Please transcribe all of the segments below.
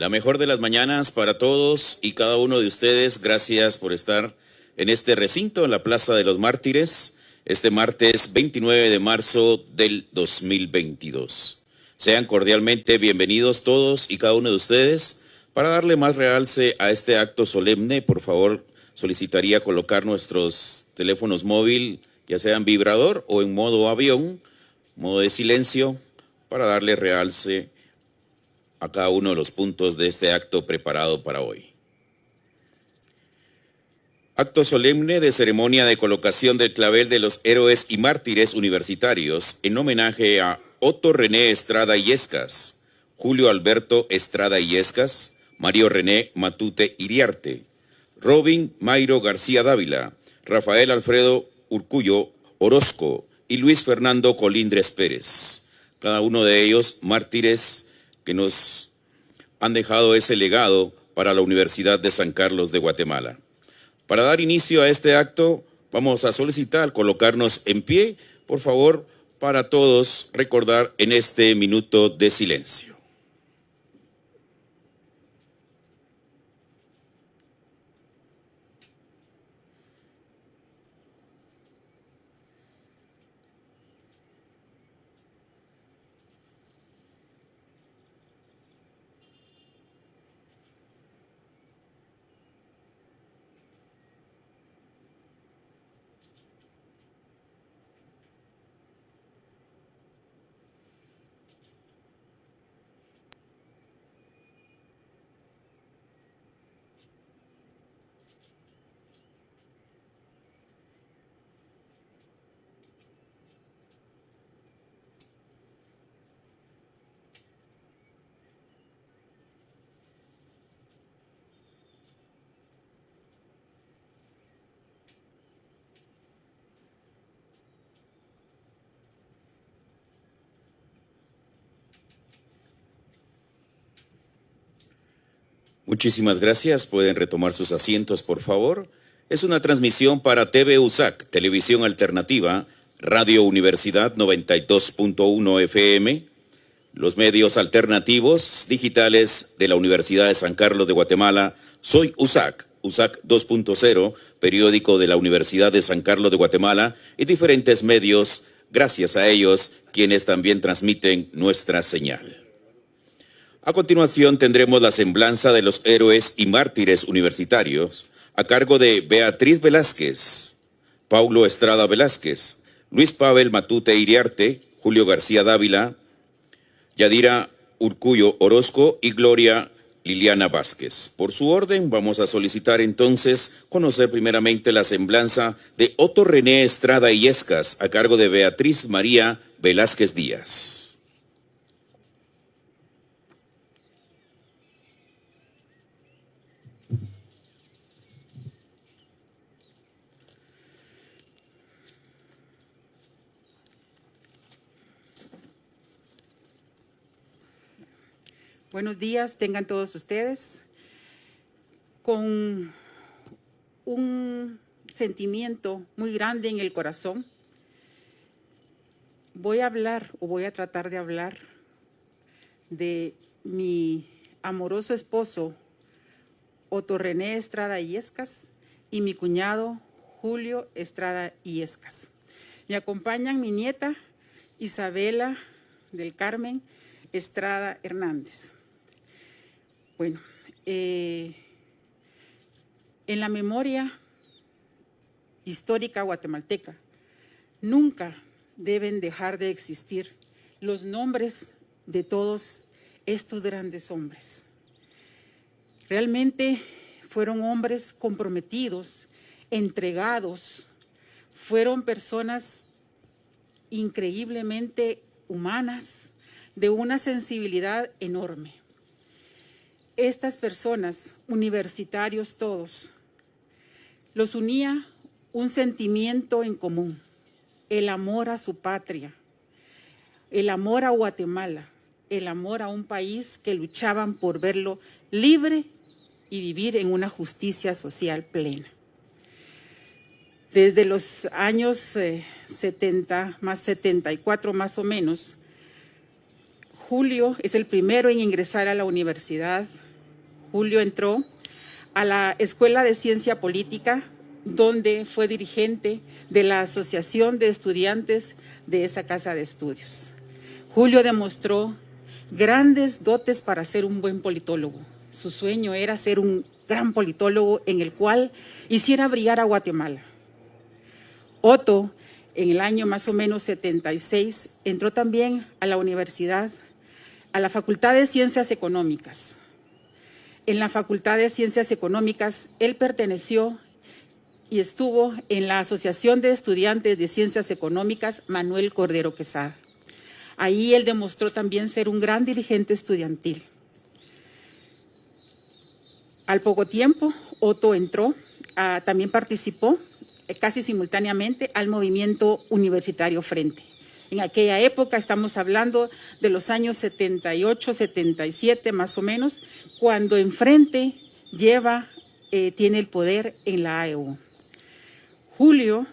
La mejor de las mañanas para todos y cada uno de ustedes. Gracias por estar en este recinto, en la Plaza de los Mártires, este martes 29 de marzo del 2022. Sean cordialmente bienvenidos todos y cada uno de ustedes. Para darle más realce a este acto solemne, por favor, solicitaría colocar nuestros teléfonos móviles, ya sea en vibrador o en modo avión, modo de silencio, para darle realce a cada uno de los puntos de este acto preparado para hoy. Acto solemne de ceremonia de colocación del clavel de los héroes y mártires universitarios en homenaje a Otto René Estrada Illescas, Julio Alberto Estrada Illescas, Mario René Matute Iriarte, Robin Mayro García Dávila, Rafael Alfredo Urcullo Orozco y Luis Fernando Colindres Pérez. Cada uno de ellos mártires que nos han dejado ese legado para la Universidad de San Carlos de Guatemala. Para dar inicio a este acto, vamos a solicitar colocarnos en pie, por favor, para todos recordar en este minuto de silencio. Muchísimas gracias. Pueden retomar sus asientos, por favor. Es una transmisión para TV USAC, Televisión Alternativa, Radio Universidad 92.1 FM, los medios alternativos digitales de la Universidad de San Carlos de Guatemala. Soy USAC 2.0, periódico de la Universidad de San Carlos de Guatemala, y diferentes medios, gracias a ellos, quienes también transmiten nuestra señal. A continuación tendremos la semblanza de los héroes y mártires universitarios a cargo de Beatriz Velázquez, Paulo Estrada Velázquez, Luis Pavel Matute Iriarte, Julio García Dávila, Yadira Urcullo Orozco y Gloria Liliana Vázquez. Por su orden vamos a solicitar entonces conocer primeramente la semblanza de Otto René Estrada Illescas a cargo de Beatriz María Velázquez Díaz. Buenos días, tengan todos ustedes. Con un sentimiento muy grande en el corazón, voy a tratar de hablar de mi amoroso esposo, Otto René Estrada Illescas, y mi cuñado, Julio Estrada Illescas. Me acompañan mi nieta, Isabela del Carmen Estrada Hernández. Bueno, en la memoria histórica guatemalteca nunca deben dejar de existir los nombres de todos estos grandes hombres. Realmente fueron hombres comprometidos, entregados, fueron personas increíblemente humanas, de una sensibilidad enorme. Estas personas, universitarios todos, los unía un sentimiento en común, el amor a su patria, el amor a Guatemala, el amor a un país que luchaban por verlo libre y vivir en una justicia social plena. Desde los años 70, más 74 más o menos, Julio es el primero en ingresar a la universidad Julio entró a la Escuela de Ciencia Política, donde fue dirigente de la Asociación de Estudiantes de esa casa de estudios. Julio demostró grandes dotes para ser un buen politólogo. Su sueño era ser un gran politólogo en el cual hiciera brillar a Guatemala. Otto, en el año más o menos 76, entró también a la universidad, a la Facultad de Ciencias Económicas. En la Facultad de Ciencias Económicas, él perteneció y estuvo en la Asociación de Estudiantes de Ciencias Económicas Manuel Cordero Quesada. Ahí él demostró también ser un gran dirigente estudiantil. Al poco tiempo, Otto entró, también participó casi simultáneamente al movimiento universitario Frente. En aquella época, estamos hablando de los años 78, 77 más o menos, cuando en Frente tiene el poder en la AEU. Julio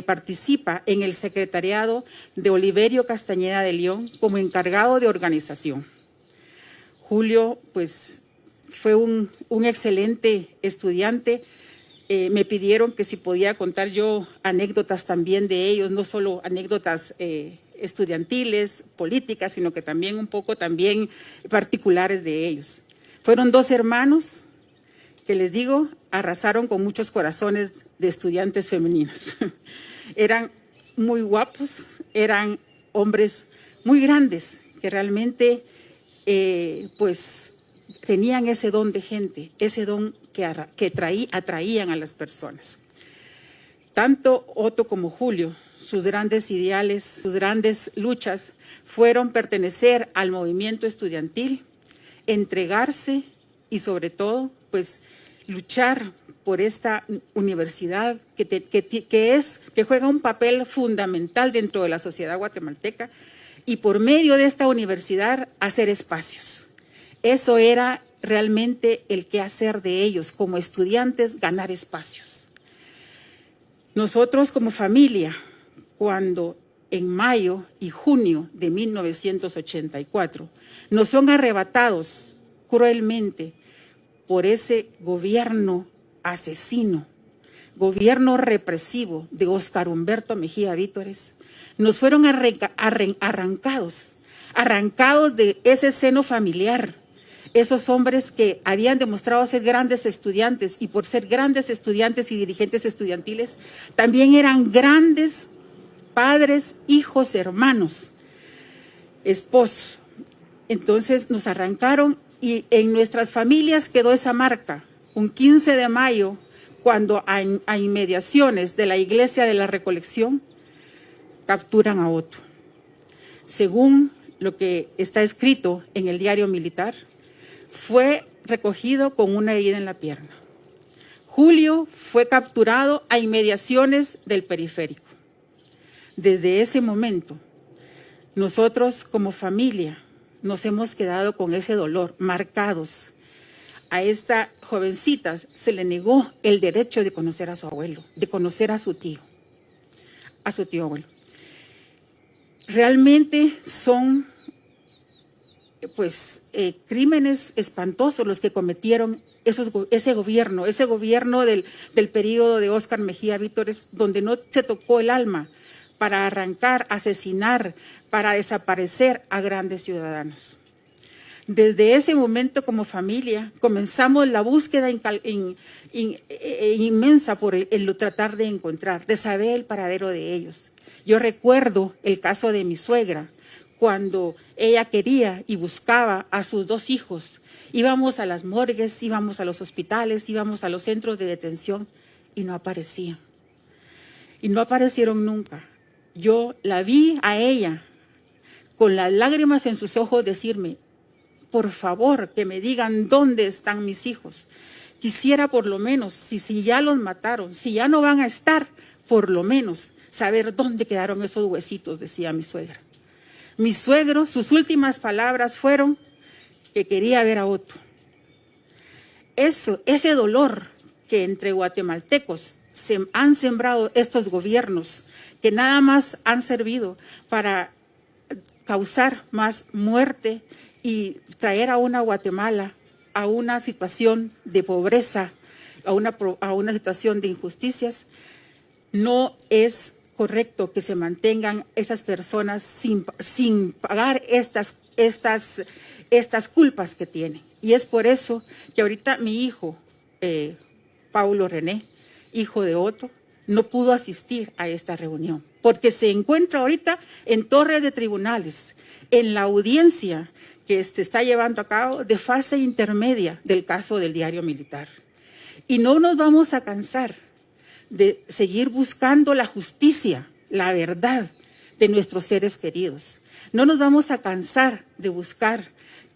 participa en el secretariado de Oliverio Castañeda de León como encargado de organización. Julio, pues, fue un excelente estudiante. Me pidieron que si podía contar yo anécdotas también de ellos, no solo anécdotas estudiantiles, políticas, sino que también un poco también particulares de ellos. Fueron dos hermanos que, les digo, arrasaron con muchos corazones de estudiantes femeninas. Eran muy guapos, eran hombres muy grandes que realmente pues tenían ese don de gente, ese don que atraían a las personas. Tanto Otto como Julio, sus grandes ideales, sus grandes luchas fueron pertenecer al movimiento estudiantil, entregarse y sobre todo pues luchar por esta universidad que juega un papel fundamental dentro de la sociedad guatemalteca, y por medio de esta universidad hacer espacios. Eso era realmente el quehacer de ellos como estudiantes, ganar espacios. Nosotros como familia, cuando en mayo y junio de 1984 nos son arrebatados cruelmente por ese gobierno asesino, gobierno represivo de Óscar Humberto Mejía Vítores, nos fueron arrancados de ese seno familiar. Esos hombres que habían demostrado ser grandes estudiantes, y por ser grandes estudiantes y dirigentes estudiantiles, también eran grandes padres, hijos, hermanos, esposos. Entonces nos arrancaron, y en nuestras familias quedó esa marca. Un 15 de mayo, cuando a inmediaciones de la Iglesia de la Recolección, capturan a Otto. Según lo que está escrito en el diario militar, fue recogido con una herida en la pierna. Julio fue capturado a inmediaciones del periférico. Desde ese momento, nosotros como familia nos hemos quedado con ese dolor, marcados. A esta jovencita se le negó el derecho de conocer a su abuelo, de conocer a su tío abuelo. Realmente son pues crímenes espantosos los que cometieron ese gobierno del periodo de Óscar Mejía Vítores, donde no se tocó el alma para arrancar, asesinar, para desaparecer a grandes ciudadanos. Desde ese momento, como familia, comenzamos la búsqueda inmensa por el tratar de encontrar, de saber el paradero de ellos. Yo recuerdo el caso de mi suegra, cuando ella quería y buscaba a sus dos hijos. Íbamos a las morgues, íbamos a los hospitales, íbamos a los centros de detención y no aparecían. Y no aparecieron nunca. Yo la vi a ella con las lágrimas en sus ojos decirme: por favor, que me digan dónde están mis hijos. Quisiera por lo menos, si ya los mataron, si ya no van a estar, por lo menos saber dónde quedaron esos huesitos, decía mi suegra. Mi suegro, sus últimas palabras fueron que quería ver a Otto. Ese dolor que entre guatemaltecos se han sembrado estos gobiernos, que nada más han servido para causar más muerte y traer a una Guatemala a una situación de pobreza, a una situación de injusticias, no es correcto que se mantengan esas personas sin pagar estas culpas que tienen. Y es por eso que ahorita mi hijo, Paulo René, hijo de Otto, no pudo asistir a esta reunión, porque se encuentra ahorita en torre de tribunales, en la audiencia que se está llevando a cabo de fase intermedia del caso del diario militar. Y no nos vamos a cansar de seguir buscando la justicia, la verdad de nuestros seres queridos. No nos vamos a cansar de buscar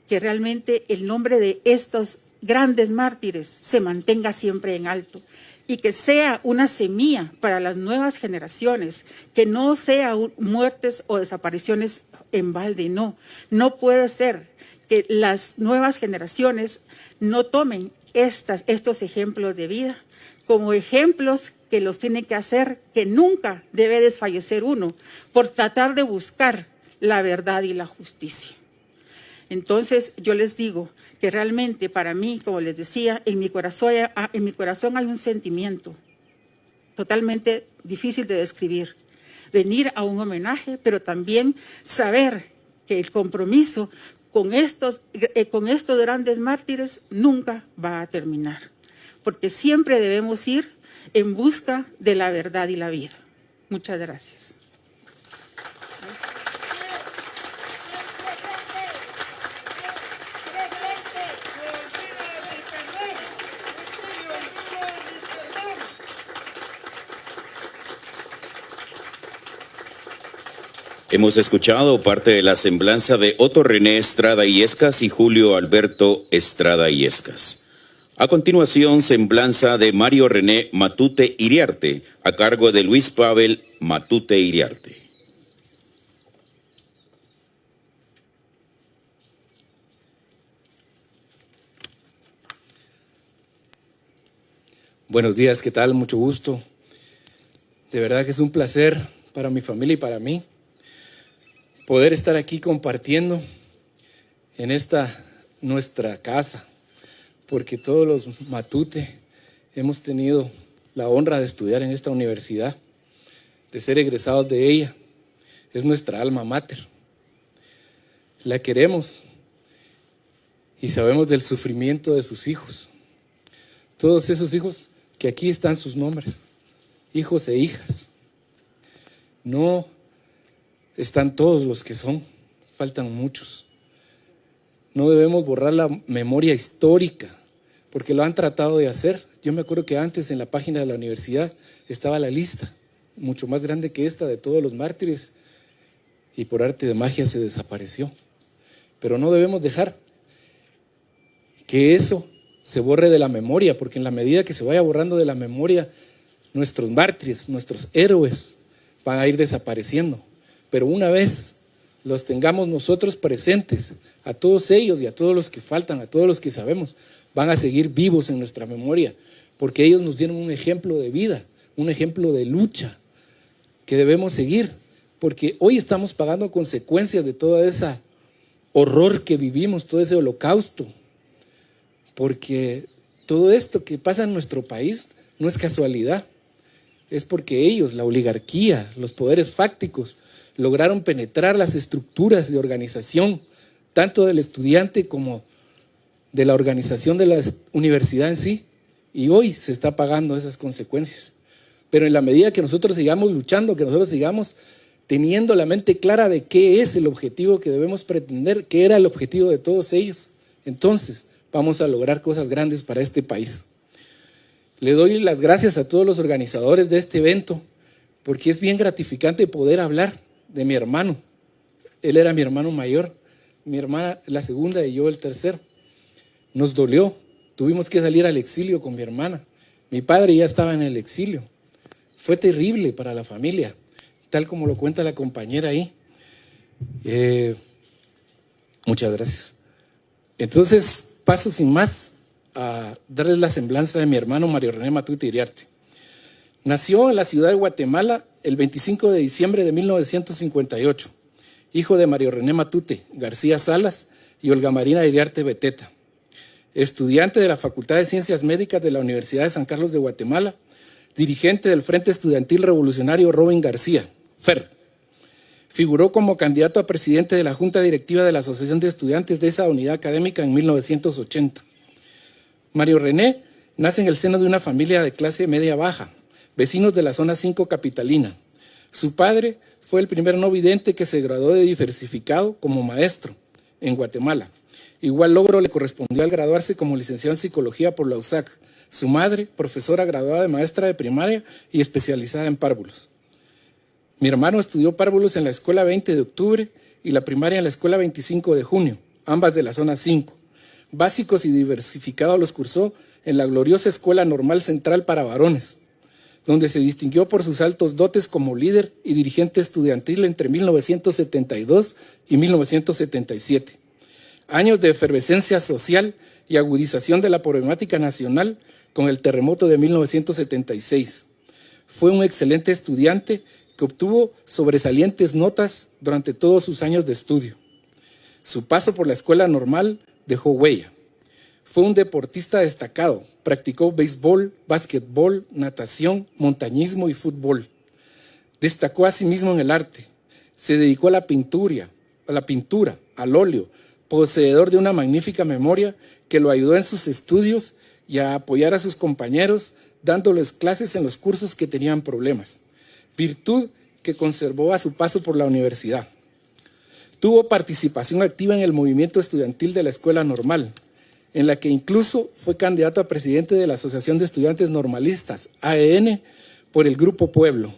que realmente el nombre de estos grandes mártires se mantenga siempre en alto y que sea una semilla para las nuevas generaciones, que no sea muertes o desapariciones en balde, no. No puede ser que las nuevas generaciones no tomen estos ejemplos de vida como ejemplos que los tiene que hacer, que nunca debe desfallecer uno por tratar de buscar la verdad y la justicia. Entonces yo les digo que realmente para mí, como les decía, en mi corazón hay un sentimiento totalmente difícil de describir. Venir a un homenaje, pero también saber que el compromiso con estos grandes mártires nunca va a terminar, porque siempre debemos ir en busca de la verdad y la vida. Muchas gracias. Hemos escuchado parte de la semblanza de Otto René Estrada Illescas y Julio Alberto Estrada Illescas. A continuación, semblanza de Mario René Matute Iriarte, a cargo de Luis Pavel Matute Iriarte. Buenos días, ¿qué tal? Mucho gusto. De verdad que es un placer para mi familia y para mí poder estar aquí compartiendo en esta nuestra casa, porque todos los Matute hemos tenido la honra de estudiar en esta universidad, de ser egresados de ella. Es nuestra alma mater. La queremos y sabemos del sufrimiento de sus hijos. Todos esos hijos que aquí están sus nombres, hijos e hijas. No están todos los que son, faltan muchos. No debemos borrar la memoria histórica, porque lo han tratado de hacer. Yo me acuerdo que antes en la página de la universidad estaba la lista, mucho más grande que esta, de todos los mártires, y por arte de magia se desapareció. Pero no debemos dejar que eso se borre de la memoria, porque en la medida que se vaya borrando de la memoria, nuestros mártires, nuestros héroes van a ir desapareciendo. Pero una vez los tengamos nosotros presentes, a todos ellos y a todos los que faltan, a todos los que sabemos, van a seguir vivos en nuestra memoria, porque ellos nos dieron un ejemplo de vida, un ejemplo de lucha que debemos seguir, porque hoy estamos pagando consecuencias de todo ese horror que vivimos, todo ese holocausto, porque todo esto que pasa en nuestro país no es casualidad, es porque ellos, la oligarquía, los poderes fácticos, lograron penetrar las estructuras de organización, tanto del estudiante como de la organización de la universidad en sí, y hoy se está pagando esas consecuencias. Pero en la medida que nosotros sigamos luchando, que nosotros sigamos teniendo la mente clara de qué es el objetivo que debemos pretender, qué era el objetivo de todos ellos, entonces vamos a lograr cosas grandes para este país. Le doy las gracias a todos los organizadores de este evento, porque es bien gratificante poder hablar de mi hermano. Él era mi hermano mayor, mi hermana la segunda y yo el tercero. Nos dolió, tuvimos que salir al exilio con mi hermana. Mi padre ya estaba en el exilio. Fue terrible para la familia, tal como lo cuenta la compañera ahí. Muchas gracias. Entonces, paso sin más a darles la semblanza de mi hermano Mario René Matute Iriarte. Nació en la ciudad de Guatemala el 25 de diciembre de 1958, hijo de Mario René Matute García Salas y Olga Marina Iriarte Beteta. Estudiante de la Facultad de Ciencias Médicas de la Universidad de San Carlos de Guatemala, dirigente del Frente Estudiantil Revolucionario Robin García, FER. Figuró como candidato a presidente de la Junta Directiva de la Asociación de Estudiantes de esa unidad académica en 1980. Mario René nace en el seno de una familia de clase media-baja, vecinos de la zona 5 capitalina. Su padre fue el primer no vidente que se graduó de diversificado como maestro en Guatemala. Igual logro le correspondió al graduarse como licenciado en psicología por la USAC. Su madre, profesora graduada de maestra de primaria y especializada en párvulos. Mi hermano estudió párvulos en la Escuela 20 de Octubre y la primaria en la Escuela 25 de Junio, ambas de la zona 5. Básicos y diversificados los cursó en la gloriosa Escuela Normal Central para Varones, donde se distinguió por sus altos dotes como líder y dirigente estudiantil entre 1972 y 1977. Años de efervescencia social y agudización de la problemática nacional con el terremoto de 1976. Fue un excelente estudiante que obtuvo sobresalientes notas durante todos sus años de estudio. Su paso por la escuela normal dejó huella. Fue un deportista destacado, practicó béisbol, básquetbol, natación, montañismo y fútbol. Destacó asimismo en el arte. Se dedicó a la pintura, al óleo, poseedor de una magnífica memoria que lo ayudó en sus estudios y a apoyar a sus compañeros, dándoles clases en los cursos que tenían problemas, virtud que conservó a su paso por la universidad. Tuvo participación activa en el movimiento estudiantil de la Escuela Normal, en la que incluso fue candidato a presidente de la Asociación de Estudiantes Normalistas, AEN, por el Grupo Pueblo.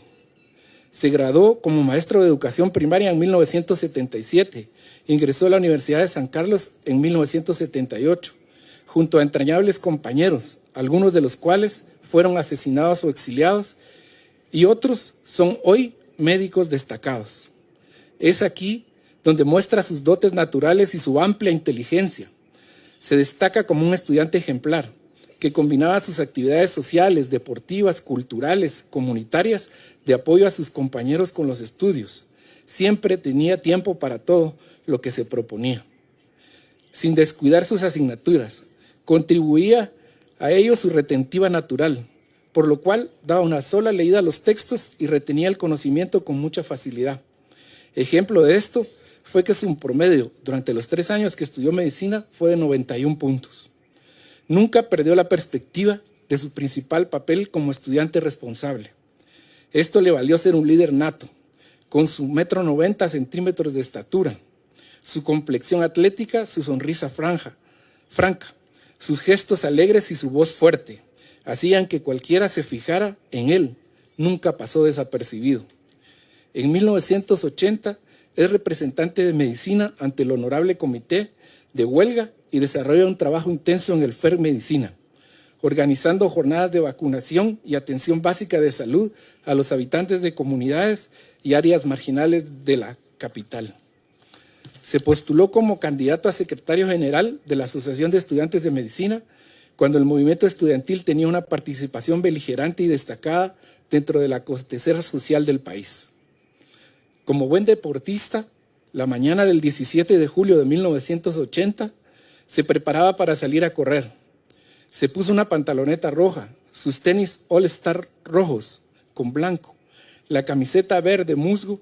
Se graduó como maestro de educación primaria en 1977. Ingresó a la Universidad de San Carlos en 1978, junto a entrañables compañeros, algunos de los cuales fueron asesinados o exiliados, y otros son hoy médicos destacados. Es aquí donde muestra sus dotes naturales y su amplia inteligencia. Se destaca como un estudiante ejemplar, que combinaba sus actividades sociales, deportivas, culturales, comunitarias, de apoyo a sus compañeros con los estudios. Siempre tenía tiempo para todo lo que se proponía. Sin descuidar sus asignaturas, contribuía a ello su retentiva natural, por lo cual daba una sola leída a los textos y retenía el conocimiento con mucha facilidad. Ejemplo de esto fue que su promedio durante los 3 años que estudió medicina fue de 91 puntos. Nunca perdió la perspectiva de su principal papel como estudiante responsable. Esto le valió ser un líder nato, con su 1,90 m de estatura, su complexión atlética, su sonrisa franca, sus gestos alegres y su voz fuerte, hacían que cualquiera se fijara en él. Nunca pasó desapercibido. En 1980 es representante de medicina ante el Honorable Comité de Huelga y desarrolla un trabajo intenso en el FER Medicina, organizando jornadas de vacunación y atención básica de salud a los habitantes de comunidades y áreas marginales de la capital. Se postuló como candidato a secretario general de la Asociación de Estudiantes de Medicina cuando el movimiento estudiantil tenía una participación beligerante y destacada dentro del acontecer social del país. Como buen deportista, la mañana del 17 de julio de 1980 se preparaba para salir a correr. Se puso una pantaloneta roja, sus tenis All Star rojos con blanco, la camiseta verde musgo,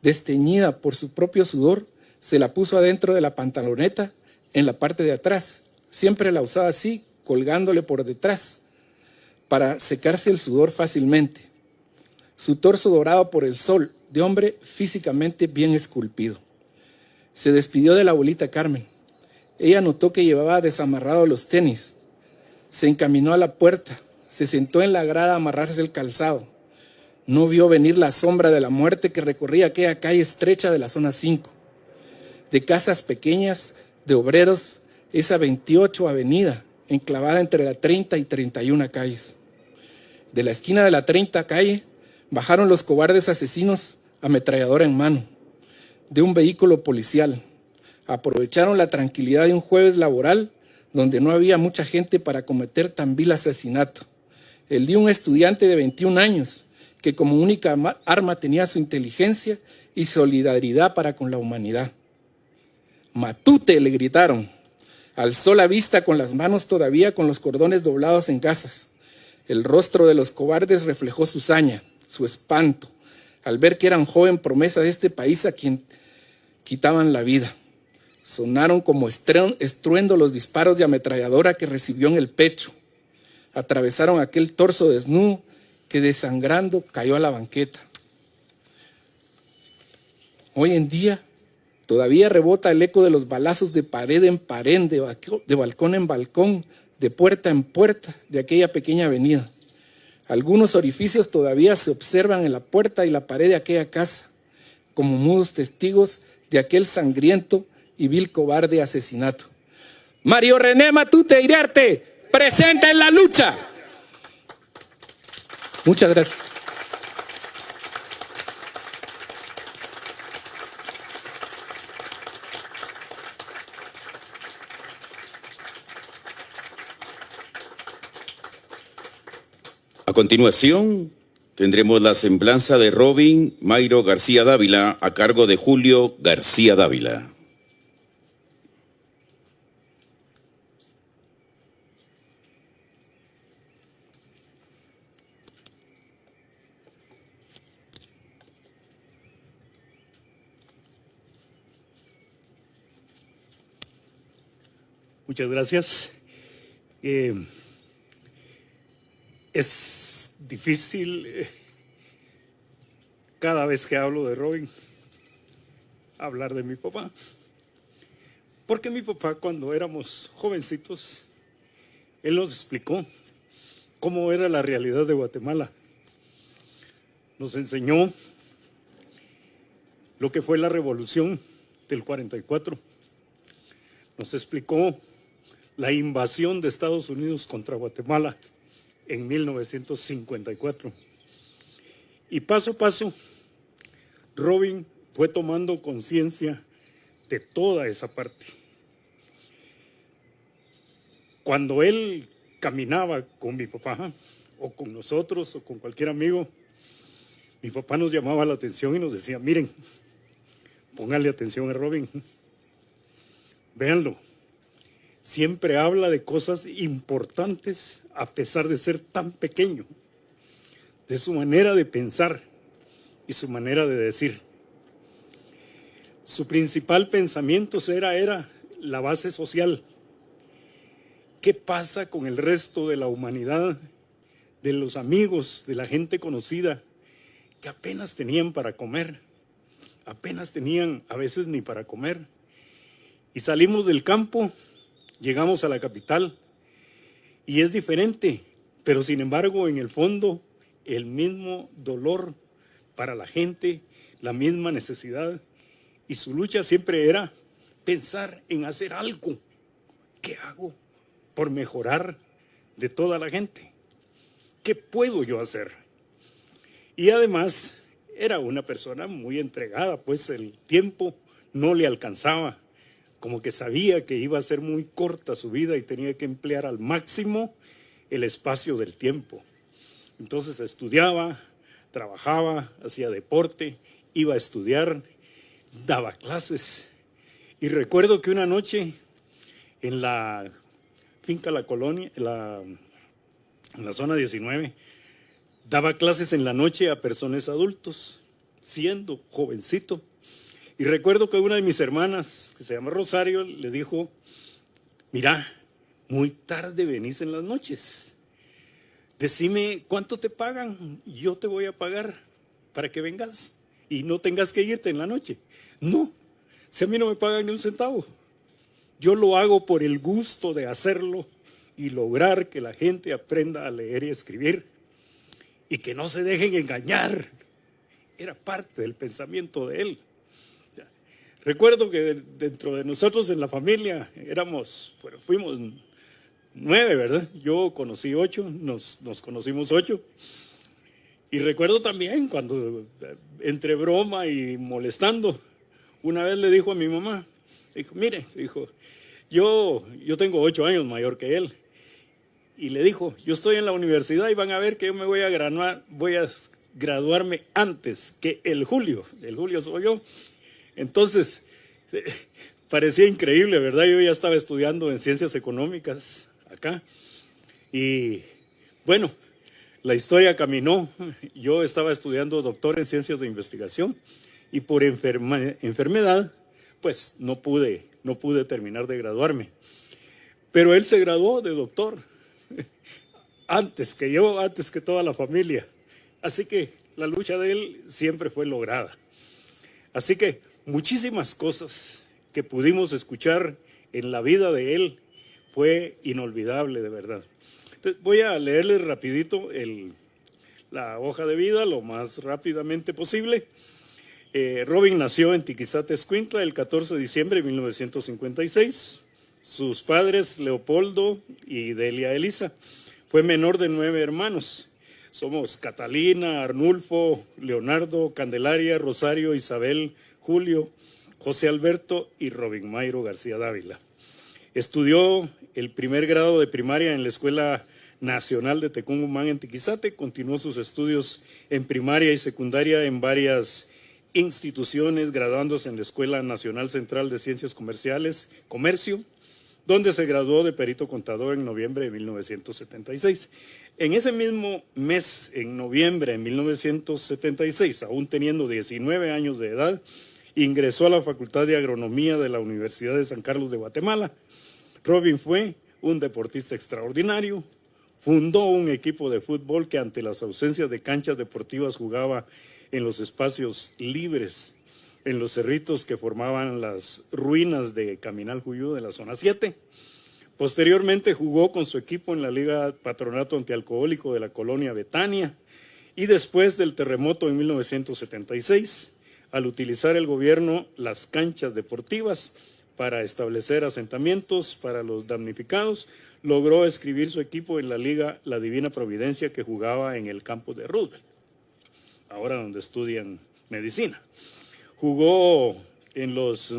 desteñida por su propio sudor, se la puso adentro de la pantaloneta en la parte de atrás. Siempre la usaba así, colgándole por detrás, para secarse el sudor fácilmente. Su torso dorado por el sol, de hombre físicamente bien esculpido. Se despidió de la abuelita Carmen. Ella notó que llevaba desamarrados los tenis. Se encaminó a la puerta, se sentó en la grada a amarrarse el calzado. No vio venir la sombra de la muerte que recorría aquella calle estrecha de la zona 5. De casas pequeñas, de obreros, esa 28 avenida, enclavada entre la 30 y 31 calles. De la esquina de la 30 calle, bajaron los cobardes asesinos, ametralladora en mano, de un vehículo policial. Aprovecharon la tranquilidad de un jueves laboral, donde no había mucha gente para cometer tan vil asesinato. El de un estudiante de 21 años, que como única arma tenía su inteligencia y solidaridad para con la humanidad. Matute, le gritaron. Alzó la vista con las manos todavía con los cordones doblados en gasas. El rostro de los cobardes reflejó su saña, su espanto, al ver que eran joven promesa de este país a quien quitaban la vida. Sonaron como estruendo los disparos de ametralladora que recibió en el pecho. Atravesaron aquel torso desnudo que desangrando cayó a la banqueta. Hoy en día todavía rebota el eco de los balazos de pared en pared, de balcón en balcón, de puerta en puerta de aquella pequeña avenida. Algunos orificios todavía se observan en la puerta y la pared de aquella casa, como mudos testigos de aquel sangriento y vil cobarde asesinato. Mario René Matute Iriarte, presente en la lucha. Muchas gracias. A continuación, tendremos la semblanza de Robin Mayro García Dávila a cargo de Julio García Dávila. Muchas gracias. Es difícil cada vez que hablo de Robin hablar de mi papá, porque mi papá, cuando éramos jovencitos, él nos explicó cómo era la realidad de Guatemala. Nos enseñó lo que fue la revolución del 44. Nos explicó la invasión de Estados Unidos contra Guatemala en 1954. Y paso a paso, Robin fue tomando conciencia de toda esa parte. Cuando él caminaba con mi papá, o con nosotros, o con cualquier amigo, mi papá nos llamaba la atención y nos decía: miren, pónganle atención a Robin, véanlo. Siempre habla de cosas importantes a pesar de ser tan pequeño, de su manera de pensar y su manera de decir. Su principal pensamiento era la base social. ¿Qué pasa con el resto de la humanidad, de los amigos, de la gente conocida, que apenas tenían para comer? Apenas tenían a veces ni para comer. Y salimos del campo, llegamos a la capital y es diferente, pero sin embargo en el fondo el mismo dolor para la gente, la misma necesidad, y su lucha siempre era pensar en hacer algo. ¿Qué hago por mejorar de toda la gente? ¿Qué puedo yo hacer? Y además era una persona muy entregada, pues el tiempo no le alcanzaba. Como que sabía que iba a ser muy corta su vida y tenía que emplear al máximo el espacio del tiempo. Entonces estudiaba, trabajaba, hacía deporte, iba a estudiar, daba clases. Y recuerdo que una noche en la finca La Colonia, en la zona 19, daba clases en la noche a personas adultos, siendo jovencito. Y recuerdo que una de mis hermanas, que se llama Rosario, le dijo: mira, muy tarde venís en las noches. Decime cuánto te pagan, yo te voy a pagar para que vengas y no tengas que irte en la noche. No, si a mí no me pagan ni un centavo, yo lo hago por el gusto de hacerlo y lograr que la gente aprenda a leer y escribir y que no se dejen engañar. Era parte del pensamiento de él. Recuerdo que dentro de nosotros en la familia fuimos 9, ¿verdad? Yo conocí 8, nos conocimos 8. Y recuerdo también cuando, entre broma y molestando, una vez le dijo a mi mamá, dijo: mire, dijo, yo tengo 8 años mayor que él. Y le dijo: yo estoy en la universidad y van a ver que yo me voy a graduarme antes que el Julio. El Julio soy yo. Entonces, parecía increíble, ¿verdad? Yo ya estaba estudiando en ciencias económicas acá y bueno, la historia caminó. Yo estaba estudiando doctor en ciencias de investigación y por enfermedad pues no pude terminar de graduarme. Pero él se graduó de doctor antes que yo, antes que toda la familia. Así que la lucha de él siempre fue lograda. Así que muchísimas cosas que pudimos escuchar en la vida de él fue inolvidable, de verdad. Entonces, voy a leerles rapidito la hoja de vida lo más rápidamente posible. Robin nació en Tiquizate, Escuintla, el 14 de diciembre de 1956. Sus padres, Leopoldo y Delia Elisa. Fue menor de 9 hermanos. Somos Catalina, Arnulfo, Leonardo, Candelaria, Rosario, Isabel, Julio, José Alberto y Robin Mayro García Dávila. Estudió el primer grado de primaria en la Escuela Nacional de Tecungumán en Tiquizate. Continuó sus estudios en primaria y secundaria en varias instituciones, graduándose en la Escuela Nacional Central de Ciencias Comerciales, Comercio, donde se graduó de perito contador en noviembre de 1976. En ese mismo mes, en noviembre de 1976, aún teniendo 19 años de edad, ingresó a la Facultad de Agronomía de la Universidad de San Carlos de Guatemala. Robin fue un deportista extraordinario, fundó un equipo de fútbol que ante las ausencias de canchas deportivas jugaba en los espacios libres, en los cerritos que formaban las ruinas de Caminal Juyú de la zona 7. Posteriormente jugó con su equipo en la Liga Patronato Antialcohólico de la colonia Betania y después del terremoto en 1976, al utilizar el gobierno las canchas deportivas para establecer asentamientos para los damnificados, logró inscribir su equipo en la Liga La Divina Providencia que jugaba en el campo de Roosevelt, ahora donde estudian medicina. Jugó en los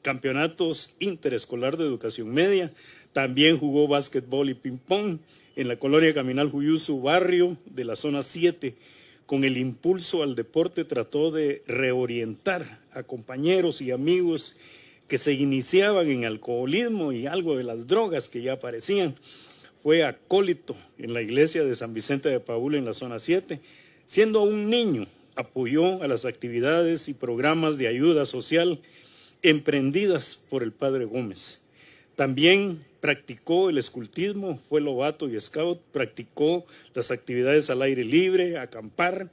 campeonatos interescolar de educación media, también jugó básquetbol y ping-pong en la colonia Caminal Juyú, su barrio de la zona 7. Con el impulso al deporte trató de reorientar a compañeros y amigos que se iniciaban en alcoholismo y algo de las drogas que ya aparecían. Fue acólito en la iglesia de San Vicente de Paúl en la zona 7. Siendo un niño, apoyó a las actividades y programas de ayuda social emprendidas por el padre Gómez. También practicó el escultismo, fue lobato y scout, practicó las actividades al aire libre, acampar,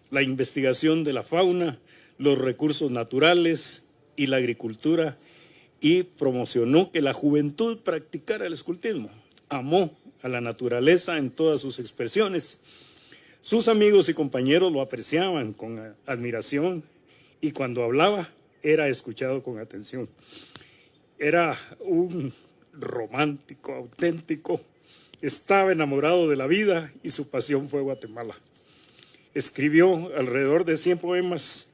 la investigación de la fauna, los recursos naturales y la agricultura, y promocionó que la juventud practicara el escultismo. Amó a la naturaleza en todas sus expresiones. Sus amigos y compañeros lo apreciaban con admiración y cuando hablaba era escuchado con atención. Era un romántico, auténtico, estaba enamorado de la vida y su pasión fue Guatemala. Escribió alrededor de 100 poemas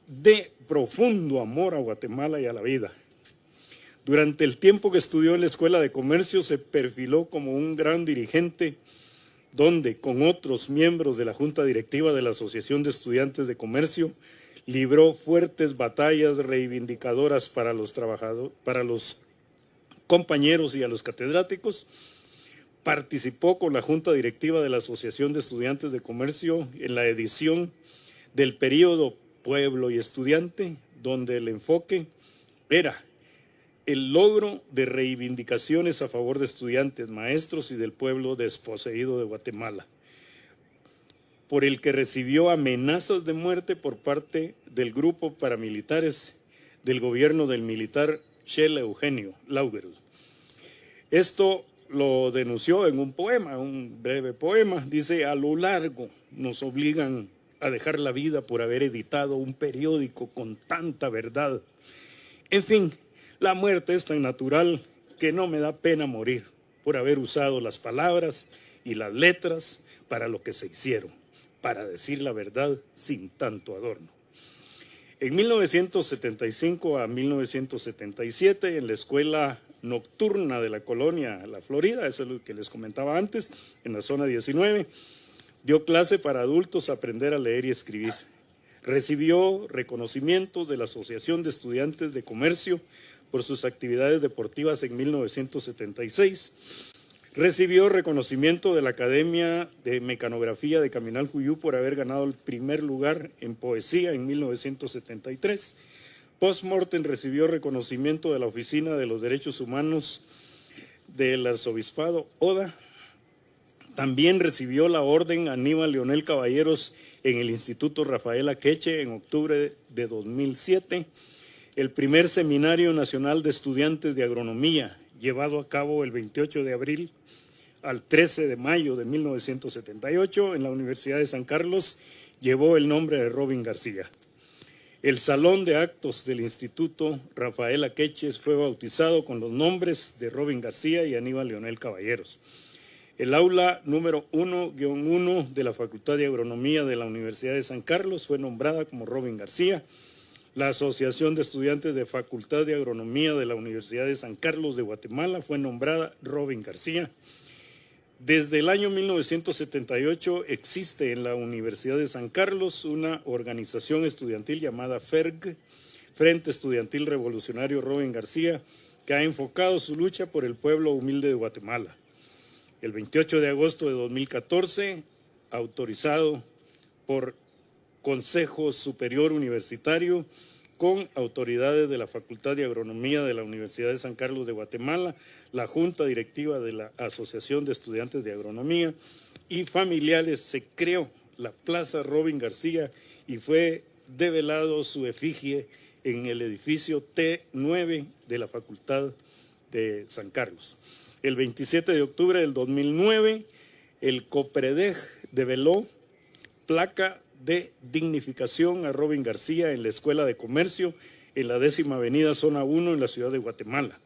de profundo amor a Guatemala y a la vida. Durante el tiempo que estudió en la Escuela de Comercio se perfiló como un gran dirigente, donde con otros miembros de la Junta Directiva de la Asociación de Estudiantes de Comercio libró fuertes batallas reivindicadoras para los trabajadores, para los compañeros y a los catedráticos. Participó con la Junta Directiva de la Asociación de Estudiantes de Comercio en la edición del periodo Pueblo y Estudiante, donde el enfoque era el logro de reivindicaciones a favor de estudiantes, maestros y del pueblo desposeído de Guatemala, por el que recibió amenazas de muerte por parte del grupo paramilitares del gobierno del militar Shela Eugenio Laugerud. Esto lo denunció en un poema, un breve poema. Dice: a lo largo nos obligan a dejar la vida por haber editado un periódico con tanta verdad. En fin, la muerte es tan natural que no me da pena morir por haber usado las palabras y las letras para lo que se hicieron, para decir la verdad sin tanto adorno. En 1975 a 1977, en la escuela nocturna de la colonia La Florida, eso es lo que les comentaba antes, en la zona 19, dio clase para adultos a aprender a leer y escribir. Recibió reconocimientos de la Asociación de Estudiantes de Comercio por sus actividades deportivas en 1976. Recibió reconocimiento de la Academia de Mecanografía de Caminal Juyú por haber ganado el primer lugar en poesía en 1973. Post-mortem recibió reconocimiento de la Oficina de los Derechos Humanos del Arzobispado Oda. También recibió la Orden Aníbal Leonel Caballeros en el Instituto Rafael Akeche en octubre de 2007. El primer Seminario Nacional de Estudiantes de Agronomía, llevado a cabo el 28 de abril al 13 de mayo de 1978 en la Universidad de San Carlos, llevó el nombre de Robin García. El Salón de Actos del Instituto Rafael Akeche fue bautizado con los nombres de Robin García y Aníbal Leonel Caballeros. El aula número 1-1 de la Facultad de Agronomía de la Universidad de San Carlos fue nombrada como Robin García. La Asociación de Estudiantes de Facultad de Agronomía de la Universidad de San Carlos de Guatemala fue nombrada Robin García. Desde el año 1978 existe en la Universidad de San Carlos una organización estudiantil llamada FERG, Frente Estudiantil Revolucionario Robin García, que ha enfocado su lucha por el pueblo humilde de Guatemala. El 28 de agosto de 2014, autorizado por Consejo Superior Universitario, con autoridades de la Facultad de Agronomía de la Universidad de San Carlos de Guatemala, la Junta Directiva de la Asociación de Estudiantes de Agronomía y familiares, se creó la Plaza Robin García y fue develado su efigie en el edificio T9 de la Facultad de San Carlos. El 27 de octubre del 2009, el COPREDEG develó placa de dignificación a Robin García en la Escuela de Comercio en la 10ª Avenida Zona 1 en la ciudad de Guatemala.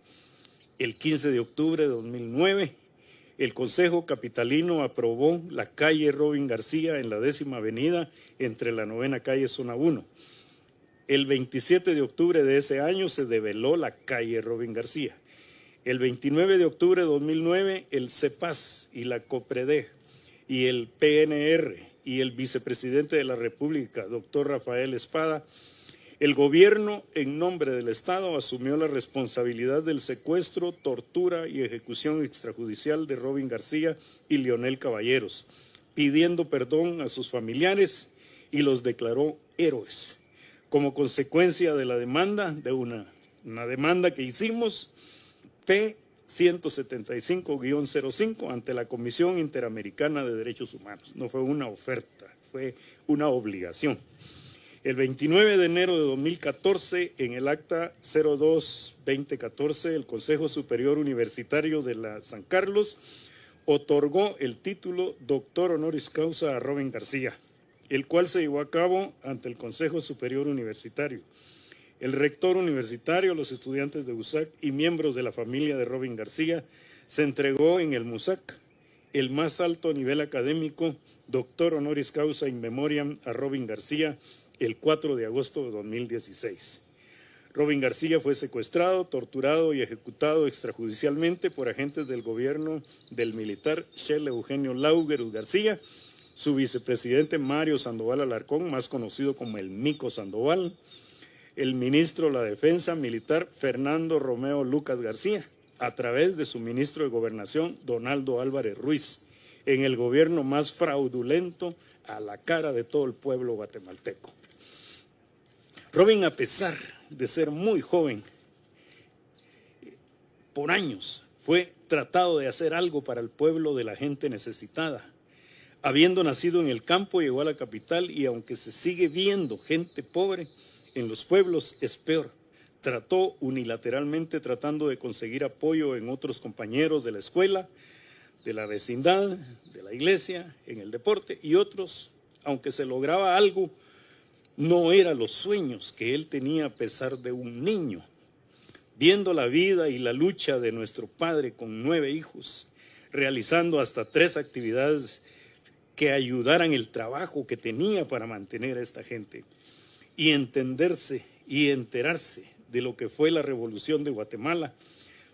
El 15 de octubre de 2009, el Consejo Capitalino aprobó la calle Robin García en la 10ª Avenida entre la 9ª calle Zona 1. El 27 de octubre de ese año se develó la calle Robin García. El 29 de octubre de 2009, el CEPAS y la COPREDEG y el PNR y el vicepresidente de la República, doctor Rafael Espada, el gobierno en nombre del Estado asumió la responsabilidad del secuestro, tortura y ejecución extrajudicial de Robin García y Leonel Caballeros, pidiendo perdón a sus familiares y los declaró héroes. Como consecuencia de la demanda, de una demanda que hicimos, P-175-05 ante la Comisión Interamericana de Derechos Humanos. No fue una oferta, fue una obligación. El 29 de enero de 2014, en el acta 02-2014, el Consejo Superior Universitario de la San Carlos otorgó el título Doctor Honoris Causa a Robin García, el cual se llevó a cabo ante el Consejo Superior Universitario. El rector universitario, los estudiantes de USAC y miembros de la familia de Robin García se entregó en el MUSAC el más alto nivel académico, Doctor Honoris Causa in Memoriam a Robin García, el 4 de agosto de 2016. Robin García fue secuestrado, torturado y ejecutado extrajudicialmente por agentes del gobierno del militar Shell Eugenio Laugerus García, su vicepresidente Mario Sandoval Alarcón, más conocido como el Mico Sandoval, el ministro de la Defensa militar Fernando Romeo Lucas García, a través de su ministro de Gobernación Donaldo Álvarez Ruiz, en el gobierno más fraudulento a la cara de todo el pueblo guatemalteco. Robin, a pesar de ser muy joven, por años fue tratado de hacer algo para el pueblo de la gente necesitada. Habiendo nacido en el campo, llegó a la capital y aunque se sigue viendo gente pobre, en los pueblos es peor. Trató unilateralmente tratando de conseguir apoyo en otros compañeros de la escuela, de la vecindad, de la iglesia, en el deporte y otros, aunque se lograba algo, no eran los sueños que él tenía a pesar de un niño. Viendo la vida y la lucha de nuestro padre con 9 hijos, realizando hasta 3 actividades que ayudaran el trabajo que tenía para mantener a esta gente, y entenderse y enterarse de lo que fue la revolución de Guatemala,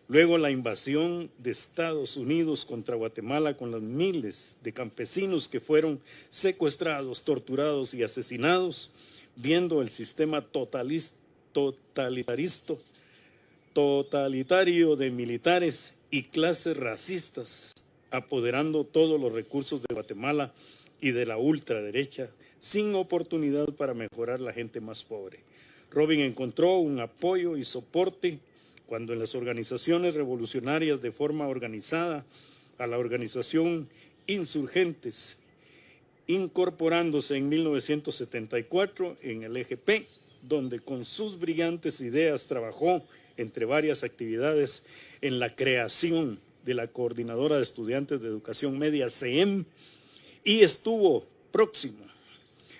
luego la invasión de Estados Unidos contra Guatemala con los miles de campesinos que fueron secuestrados, torturados y asesinados, viendo el sistema totalitario de militares y clases racistas apoderando todos los recursos de Guatemala y de la ultraderecha, sin oportunidad para mejorar la gente más pobre. Robin encontró un apoyo y soporte cuando en las organizaciones revolucionarias de forma organizada a la organización Insurgentes, incorporándose en 1974 en el EGP, donde con sus brillantes ideas trabajó, entre varias actividades, en la creación de la Coordinadora de Estudiantes de Educación Media, CEEM, y estuvo próximo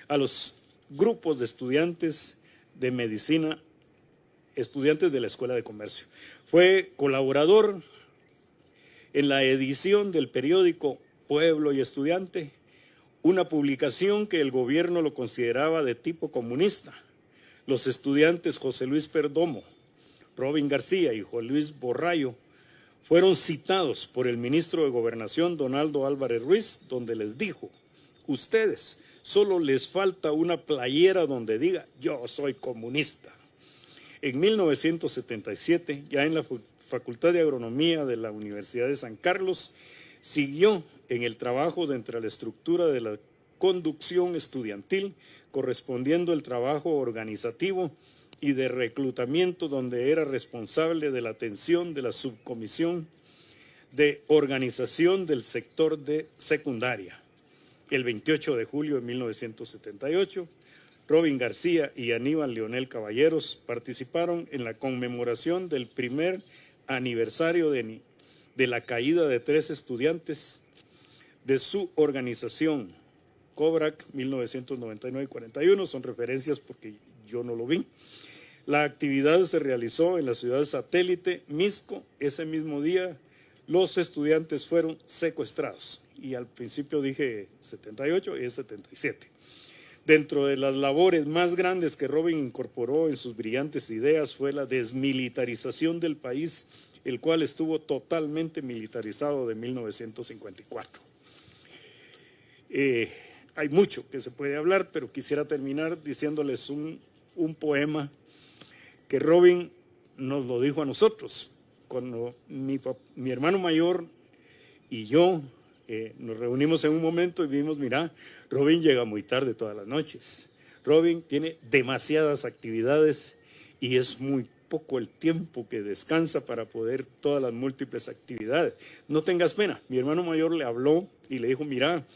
a los grupos de estudiantes de medicina, estudiantes de la Escuela de Comercio. Fue colaborador en la edición del periódico Pueblo y Estudiante, una publicación que el gobierno lo consideraba de tipo comunista. Los estudiantes José Luis Perdomo, Robin García y Juan Luis Borrayo fueron citados por el ministro de Gobernación, Donaldo Álvarez Ruiz, donde les dijo: ustedes solo les falta una playera donde diga yo soy comunista. En 1977, ya en la Facultad de Agronomía de la Universidad de San Carlos, siguió en el trabajo dentro de la estructura de la conducción estudiantil, correspondiendo el trabajo organizativo y de reclutamiento, donde era responsable de la atención de la subcomisión de organización del sector de secundaria. El 28 de julio de 1978, Robin García y Aníbal Leonel Caballeros participaron en la conmemoración del primer aniversario de la caída de 3 estudiantes de su organización, COBRAC 1999-41, son referencias porque yo no lo vi. La actividad se realizó en la ciudad satélite Misco. Ese mismo día los estudiantes fueron secuestrados, y al principio dije 78 y es 77. Dentro de las labores más grandes que Robin incorporó en sus brillantes ideas fue la desmilitarización del país, el cual estuvo totalmente militarizado de 1954. Hay mucho que se puede hablar, pero quisiera terminar diciéndoles un poema que Robin nos lo dijo a nosotros. Cuando mi hermano mayor y yo nos reunimos en un momento y vimos, mira, Robin llega muy tarde todas las noches. Robin tiene demasiadas actividades y es muy poco el tiempo que descansa para poder todas las múltiples actividades. No tengas pena. Mi hermano mayor le habló y le dijo, mira,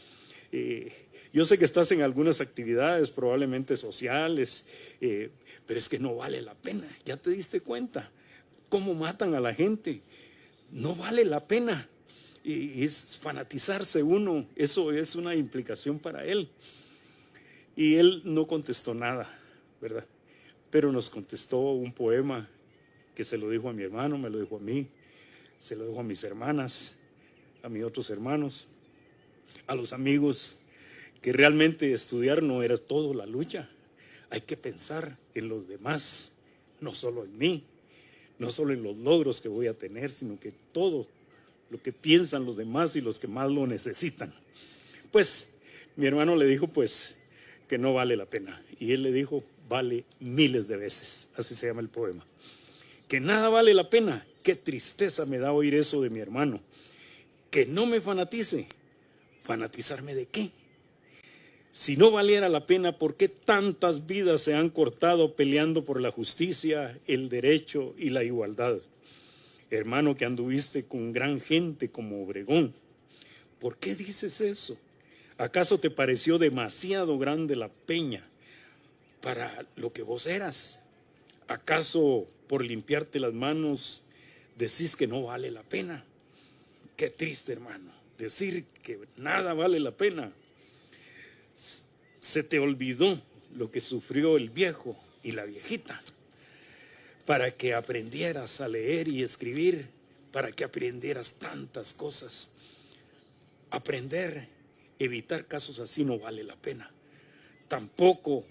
yo sé que estás en algunas actividades probablemente sociales, pero es que no vale la pena. Ya te diste cuenta cómo matan a la gente. No vale la pena. Y es fanatizarse uno. Eso es una implicación para él. Y él no contestó nada, ¿verdad? Pero nos contestó un poema que se lo dijo a mi hermano, me lo dijo a mí, se lo dijo a mis hermanas, a mis otros hermanos, a los amigos, que realmente estudiar no era todo la lucha. Hay que pensar en los demás, no solo en mí, no solo en los logros que voy a tener, sino que todo lo que piensan los demás y los que más lo necesitan. Pues mi hermano le dijo pues que no vale la pena, y él le dijo vale miles de veces, así se llama el poema. Que nada vale la pena. Qué tristeza me da oír eso de mi hermano. Que no me fanatice. ¿Fanatizarme de qué? Si no valiera la pena, ¿por qué tantas vidas se han cortado peleando por la justicia, el derecho y la igualdad? Hermano, que anduviste con gran gente como Obregón, ¿por qué dices eso? ¿Acaso te pareció demasiado grande la peña para lo que vos eras? ¿Acaso por limpiarte las manos decís que no vale la pena? Qué triste, hermano, decir que nada vale la pena. Se te olvidó lo que sufrió el viejo y la viejita para que aprendieras a leer y escribir, para que aprendieras tantas cosas. Aprender, evitar casos así no vale la pena. Tampoco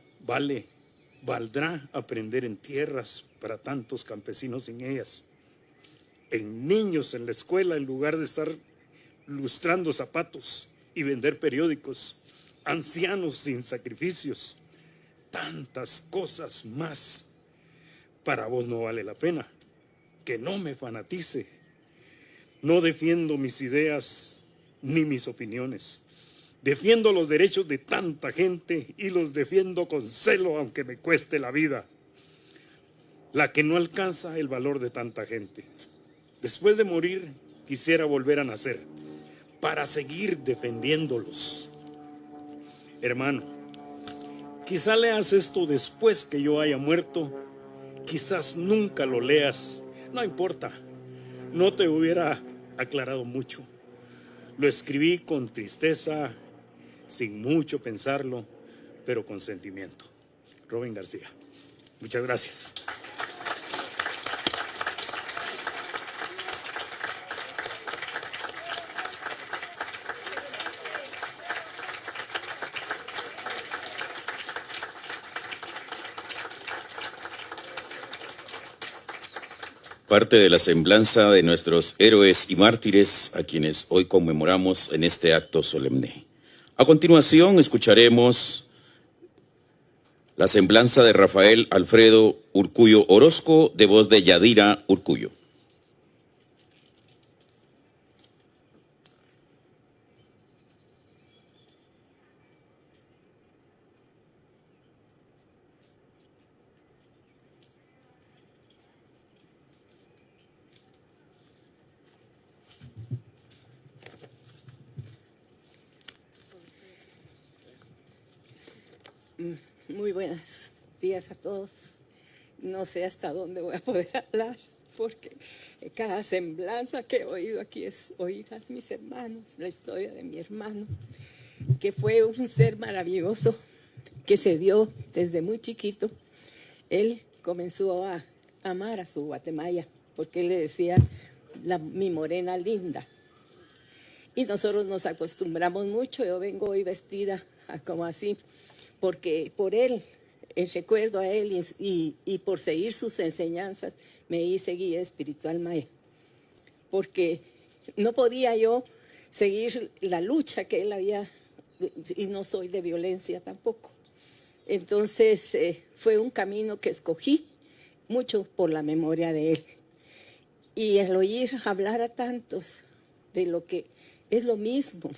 valdrá aprender en tierras para tantos campesinos sin ellas. En niños en la escuela, en lugar de estar lustrando zapatos y vender periódicos. Ancianos sin sacrificios. tantas cosas más. Para vos no vale la pena que no me fanatice. No defiendo mis ideas ni mis opiniones. Defiendo los derechos de tanta gente y los defiendo con celo aunque me cueste la vida, la que no alcanza el valor de tanta gente. Después de morir quisiera volver a nacer para seguir defendiéndolos. Hermano, quizá leas esto después que yo haya muerto, quizás nunca lo leas, no importa, no te hubiera aclarado mucho. Lo escribí con tristeza, sin mucho pensarlo, pero con sentimiento. Robin García. Muchas gracias. Parte de la semblanza de nuestros héroes y mártires a quienes hoy conmemoramos en este acto solemne. A continuación escucharemos la semblanza de Rafael Alfredo Urcullo Orozco, de voz de Yadira Urcullo. Muy buenos días a todos. No sé hasta dónde voy a poder hablar, porque cada semblanza que he oído aquí es oír a mis hermanos, la historia de mi hermano, que fue un ser maravilloso, que se dio desde muy chiquito. Él comenzó a amar a su Guatemala, porque él le decía mi morena linda. Y nosotros nos acostumbramos mucho. Yo vengo hoy vestida como así, porque por él, el recuerdo a él y por seguir sus enseñanzas, me hice guía espiritual maya. Porque no podía yo seguir la lucha que él había, y no soy de violencia tampoco. Entonces fue un camino que escogí mucho por la memoria de él. Y al oír hablar a tantos de lo que es lo mismo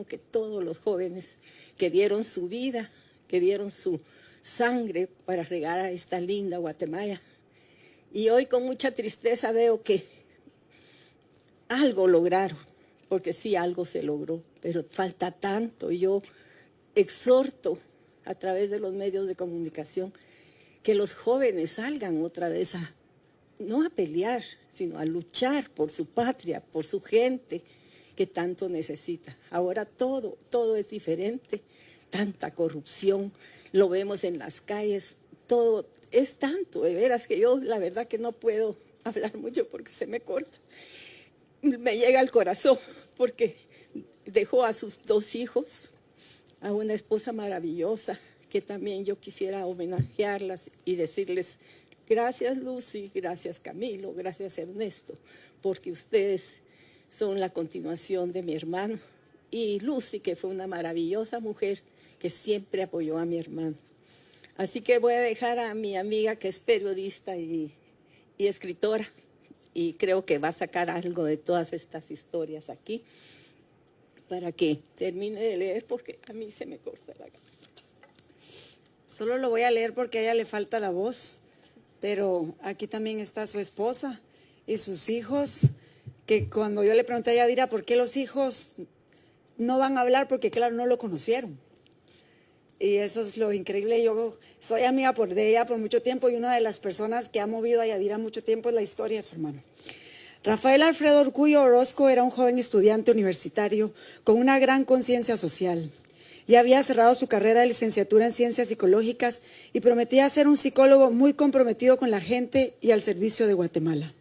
que todos los jóvenes que dieron su vida, que dieron su sangre para regar a esta linda Guatemala. Y hoy con mucha tristeza veo que algo lograron, porque sí, algo se logró, pero falta tanto. Yo exhorto a través de los medios de comunicación que los jóvenes salgan otra vez no a pelear, sino a luchar por su patria, por su gente, que tanto necesita. Ahora todo es diferente, tanta corrupción, lo vemos en las calles, todo es tanto, de veras que yo la verdad que no puedo hablar mucho porque se me corta. Me llega al corazón porque dejó a sus 2 hijos, a una esposa maravillosa, que también yo quisiera homenajearlas y decirles gracias Lucy, gracias Camilo, gracias Ernesto, porque ustedes son la continuación de mi hermano, y Lucy, que fue una maravillosa mujer que siempre apoyó a mi hermano. Así que voy a dejar a mi amiga, que es periodista y escritora, y creo que va a sacar algo de todas estas historias aquí, para que termine de leer, porque a mí se me corta la garganta. Solo lo voy a leer porque a ella le falta la voz, pero aquí también está su esposa y sus hijos, que cuando yo le pregunté a Yadira por qué los hijos no van a hablar, porque claro, no lo conocieron. Y eso es lo increíble. Yo soy amiga de ella por mucho tiempo, y una de las personas que ha movido a Yadira mucho tiempo es la historia de su hermano. Rafael Alfredo Urcullo Orozco era un joven estudiante universitario con una gran conciencia social. Ya había cerrado su carrera de licenciatura en Ciencias Psicológicas y prometía ser un psicólogo muy comprometido con la gente y al servicio de Guatemala.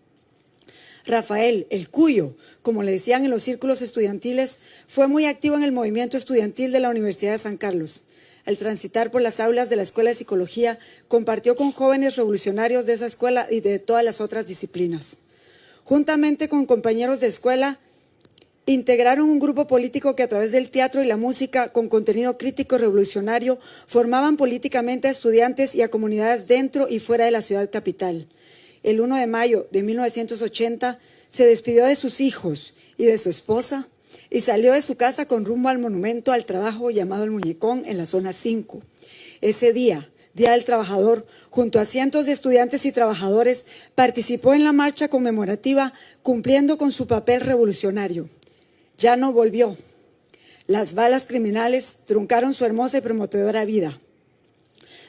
Rafael, el Cuyo, como le decían en los círculos estudiantiles, fue muy activo en el movimiento estudiantil de la Universidad de San Carlos. Al transitar por las aulas de la Escuela de Psicología, compartió con jóvenes revolucionarios de esa escuela y de todas las otras disciplinas. Juntamente con compañeros de escuela, integraron un grupo político que a través del teatro y la música con contenido crítico y revolucionario formaban políticamente a estudiantes y a comunidades dentro y fuera de la ciudad capital. El 1 de mayo de 1980 se despidió de sus hijos y de su esposa y salió de su casa con rumbo al monumento al trabajo llamado El Muñecón en la zona 5. Ese día, Día del Trabajador, junto a cientos de estudiantes y trabajadores, participó en la marcha conmemorativa cumpliendo con su papel revolucionario. Ya no volvió. Las balas criminales truncaron su hermosa y prometedora vida.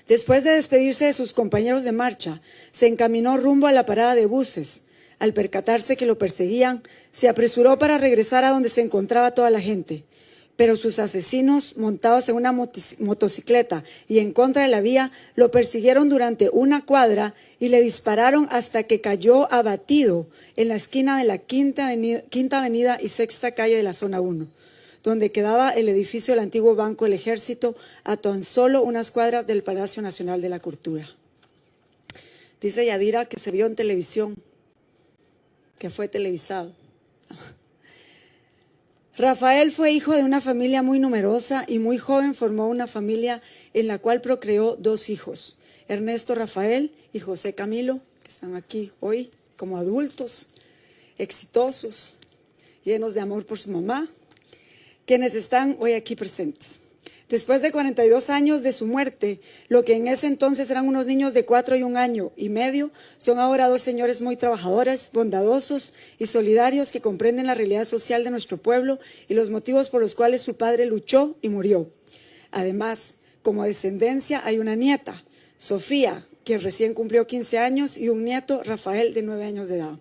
Después de despedirse de sus compañeros de marcha, se encaminó rumbo a la parada de buses. Al percatarse que lo perseguían, se apresuró para regresar a donde se encontraba toda la gente. Pero sus asesinos, montados en una motocicleta y en contra de la vía, lo persiguieron durante una cuadra y le dispararon hasta que cayó abatido en la esquina de la Quinta Avenida y Sexta Calle de la Zona 1, donde quedaba el edificio del antiguo Banco del Ejército, a tan solo unas cuadras del Palacio Nacional de la Cultura. Dice Yadira que se vio en televisión, que fue televisado. Rafael fue hijo de una familia muy numerosa y muy joven formó una familia en la cual procreó 2 hijos, Ernesto Rafael y José Camilo, que están aquí hoy como adultos, exitosos, llenos de amor por su mamá, quienes están hoy aquí presentes. Después de 42 años de su muerte, lo que en ese entonces eran unos niños de 4 y 1 año y medio, son ahora 2 señores muy trabajadores, bondadosos y solidarios que comprenden la realidad social de nuestro pueblo y los motivos por los cuales su padre luchó y murió. Además, como descendencia hay una nieta, Sofía, quien recién cumplió 15 años, y un nieto, Rafael, de 9 años de edad.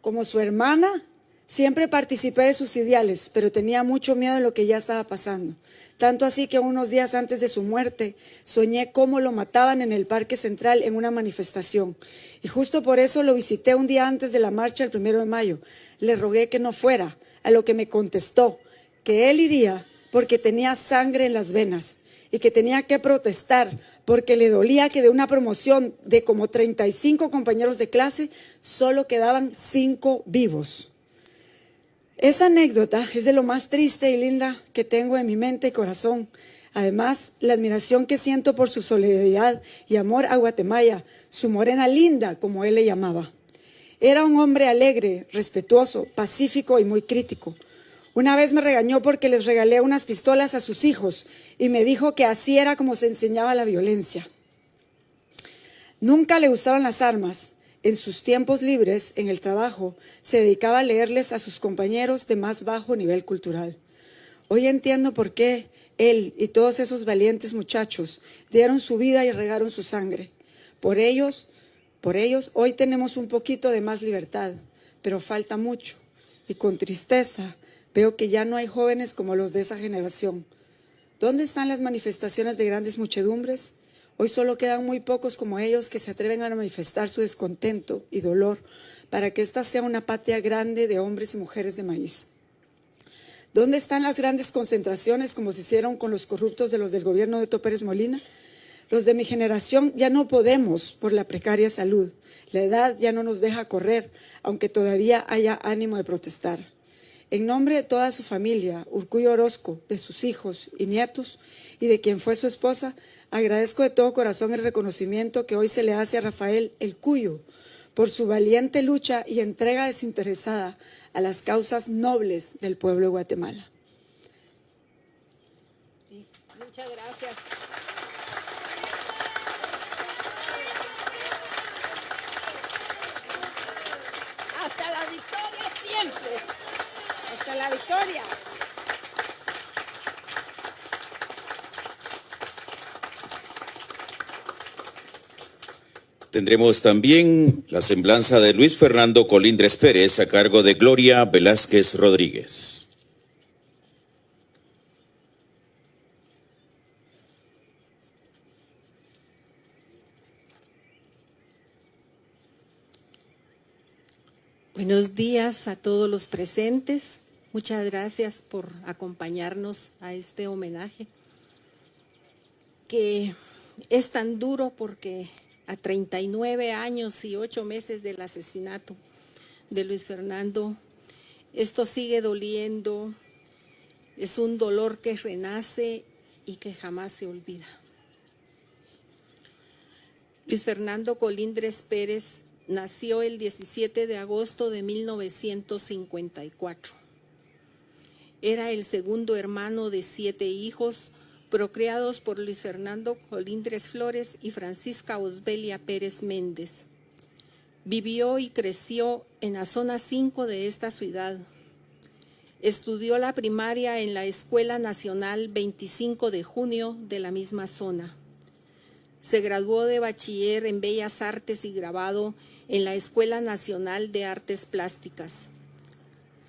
Como su hermana, siempre participé de sus ideales, pero tenía mucho miedo de lo que ya estaba pasando. Tanto así que unos días antes de su muerte, soñé cómo lo mataban en el Parque Central en una manifestación. Y justo por eso lo visité un día antes de la marcha el 1 de mayo. Le rogué que no fuera, a lo que me contestó que él iría porque tenía sangre en las venas y que tenía que protestar porque le dolía que de una promoción de como 35 compañeros de clase solo quedaban 5 vivos. Esa anécdota es de lo más triste y linda que tengo en mi mente y corazón. Además, la admiración que siento por su solidaridad y amor a Guatemala, su morena linda, como él le llamaba. Era un hombre alegre, respetuoso, pacífico y muy crítico. Una vez me regañó porque les regalé unas pistolas a sus hijos y me dijo que así era como se enseñaba la violencia. Nunca le gustaron las armas. En sus tiempos libres, en el trabajo, se dedicaba a leerles a sus compañeros de más bajo nivel cultural. Hoy entiendo por qué él y todos esos valientes muchachos dieron su vida y regaron su sangre. Por ellos, hoy tenemos un poquito de más libertad, pero falta mucho. Y con tristeza veo que ya no hay jóvenes como los de esa generación. ¿Dónde están las manifestaciones de grandes muchedumbres? Hoy solo quedan muy pocos como ellos que se atreven a manifestar su descontento y dolor para que esta sea una patria grande de hombres y mujeres de maíz. ¿Dónde están las grandes concentraciones como se hicieron con los corruptos de los del gobierno de Otto Pérez Molina? Los de mi generación ya no podemos por la precaria salud. La edad ya no nos deja correr, aunque todavía haya ánimo de protestar. En nombre de toda su familia, Urcullo Orozco, de sus hijos y nietos y de quien fue su esposa, agradezco de todo corazón el reconocimiento que hoy se le hace a Rafael El Cuyo por su valiente lucha y entrega desinteresada a las causas nobles del pueblo de Guatemala. Sí, muchas gracias. Hasta la victoria siempre. Hasta la victoria. Tendremos también la semblanza de Luis Fernando Colindres Pérez a cargo de Gloria Velázquez Rodríguez. Buenos días a todos los presentes. Muchas gracias por acompañarnos a este homenaje, que es tan duro porque a 39 años y 8 meses del asesinato de Luis Fernando, Esto sigue doliendo, es un dolor que renace y que jamás se olvida. Luis Fernando Colindres Pérez nació el 17 de agosto de 1954. Era el segundo hermano de 7 hijos, procreados por Luis Fernando Colindres Flores y Francisca Osbelia Pérez Méndez. Vivió y creció en la zona 5 de esta ciudad. Estudió la primaria en la Escuela Nacional 25 de Junio de la misma zona. Se graduó de bachiller en Bellas Artes y Grabado en la Escuela Nacional de Artes Plásticas.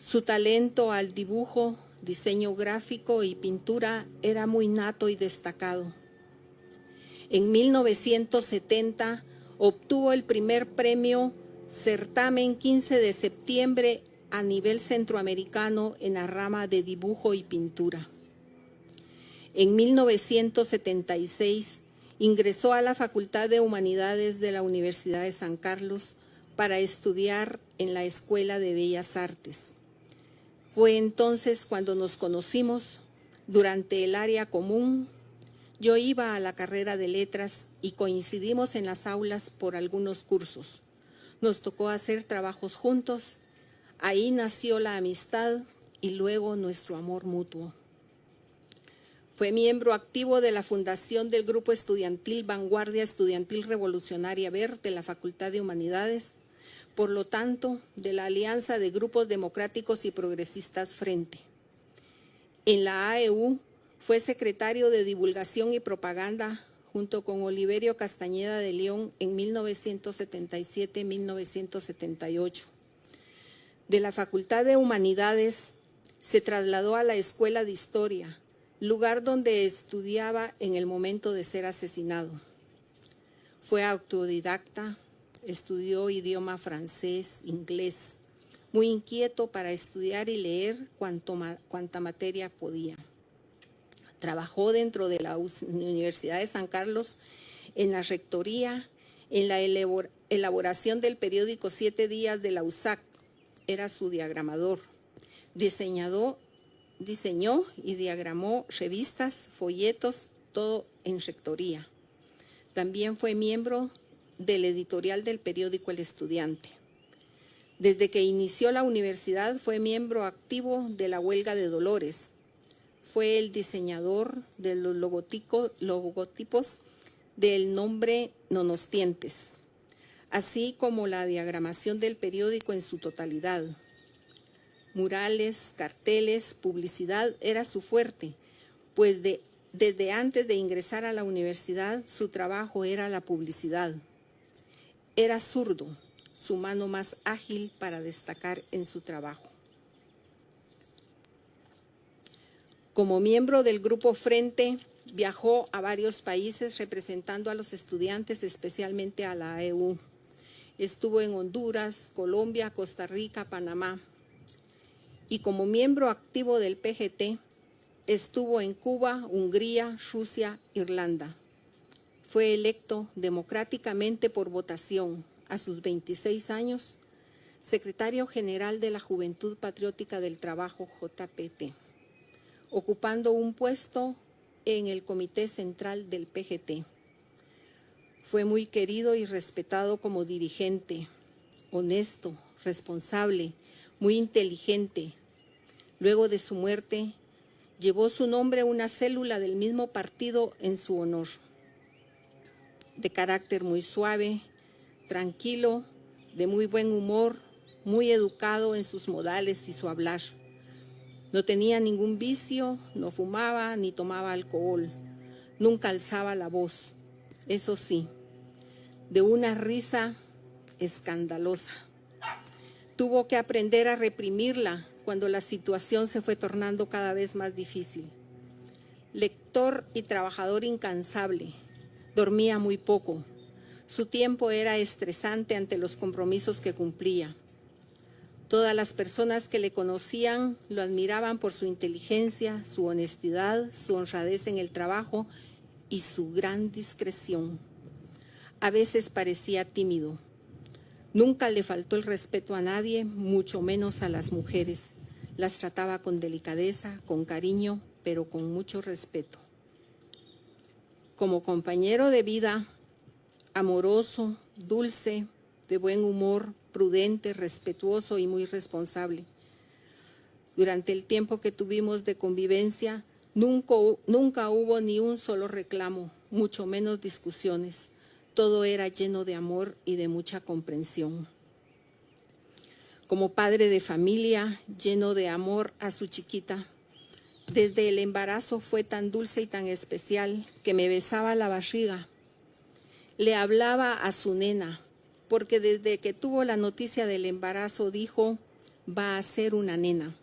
Su talento al dibujo, diseño gráfico y pintura era muy nato y destacado. En 1970 obtuvo el primer premio Certamen 15 de septiembre a nivel centroamericano en la rama de dibujo y pintura. En 1976 ingresó a la Facultad de Humanidades de la Universidad de San Carlos para estudiar en la Escuela de Bellas Artes. Fue entonces cuando nos conocimos durante el área común. Yo iba a la carrera de letras y coincidimos en las aulas por algunos cursos. Nos tocó hacer trabajos juntos. Ahí nació la amistad y luego nuestro amor mutuo. Fue miembro activo de la fundación del Grupo Estudiantil Vanguardia Estudiantil Revolucionaria Ver de la Facultad de Humanidades, por lo tanto, de la Alianza de Grupos Democráticos y Progresistas Frente. En la AEU fue secretario de Divulgación y Propaganda junto con Oliverio Castañeda de León en 1977-1978. De la Facultad de Humanidades se trasladó a la Escuela de Historia, lugar donde estudiaba en el momento de ser asesinado. Fue autodidacta, estudió idioma francés, inglés, muy inquieto para estudiar y leer cuanta materia podía. Trabajó dentro de la Universidad de San Carlos en la rectoría, en la elaboración del periódico 7 Días de la USAC, era su diagramador. Diseñó y diagramó revistas, folletos, todo en rectoría. También fue miembro del editorial del periódico El Estudiante. Desde que inició la universidad fue miembro activo de la huelga de Dolores. Fue el diseñador de los logotipos del nombre Nonostientes, así como la diagramación del periódico en su totalidad. Murales, carteles, publicidad era su fuerte, pues desde antes de ingresar a la universidad su trabajo era la publicidad. Era zurdo, su mano más ágil para destacar en su trabajo. Como miembro del Grupo Frente, viajó a varios países representando a los estudiantes, especialmente a la AEU. Estuvo en Honduras, Colombia, Costa Rica, Panamá. Y como miembro activo del PGT, estuvo en Cuba, Hungría, Rusia, Irlanda. Fue electo democráticamente por votación a sus 26 años, secretario general de la Juventud Patriótica del Trabajo, JPT, ocupando un puesto en el Comité Central del PGT. Fue muy querido y respetado como dirigente, honesto, responsable, muy inteligente. Luego de su muerte, llevó su nombre una célula del mismo partido en su honor. De carácter muy suave, tranquilo, de muy buen humor, muy educado en sus modales y su hablar. No tenía ningún vicio, no fumaba ni tomaba alcohol, nunca alzaba la voz. Eso sí, de una risa escandalosa. Tuvo que aprender a reprimirla cuando la situación se fue tornando cada vez más difícil. Lector y trabajador incansable, dormía muy poco. Su tiempo era estresante ante los compromisos que cumplía. Todas las personas que le conocían lo admiraban por su inteligencia, su honestidad, su honradez en el trabajo y su gran discreción. A veces parecía tímido. Nunca le faltó el respeto a nadie, mucho menos a las mujeres. Las trataba con delicadeza, con cariño, pero con mucho respeto. Como compañero de vida, amoroso, dulce, de buen humor, prudente, respetuoso y muy responsable. Durante el tiempo que tuvimos de convivencia, nunca hubo ni un solo reclamo, mucho menos discusiones. Todo era lleno de amor y de mucha comprensión. Como padre de familia, lleno de amor a su chiquita, desde el embarazo fue tan dulce y tan especial que me besaba la barriga. Le hablaba a su nena, porque desde que tuvo la noticia del embarazo dijo, va a ser una nena.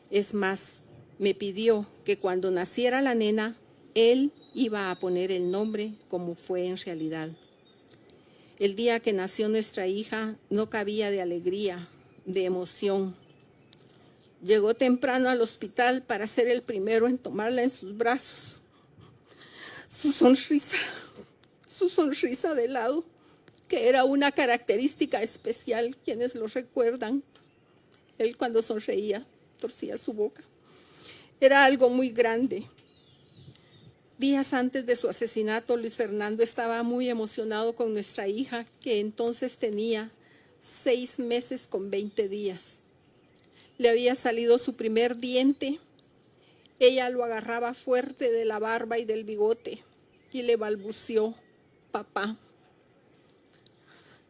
Es más, me pidió que cuando naciera la nena, él iba a poner el nombre como fue en realidad. El día que nació nuestra hija no cabía de alegría, de emoción. Llegó temprano al hospital para ser el primero en tomarla en sus brazos. Su sonrisa de lado, que era una característica especial, quienes lo recuerdan. Él cuando sonreía, torcía su boca. Era algo muy grande. Días antes de su asesinato, Luis Fernando estaba muy emocionado con nuestra hija, que entonces tenía 6 meses con 20 días. Le había salido su primer diente. Ella lo agarraba fuerte de la barba y del bigote y le balbuceó, papá.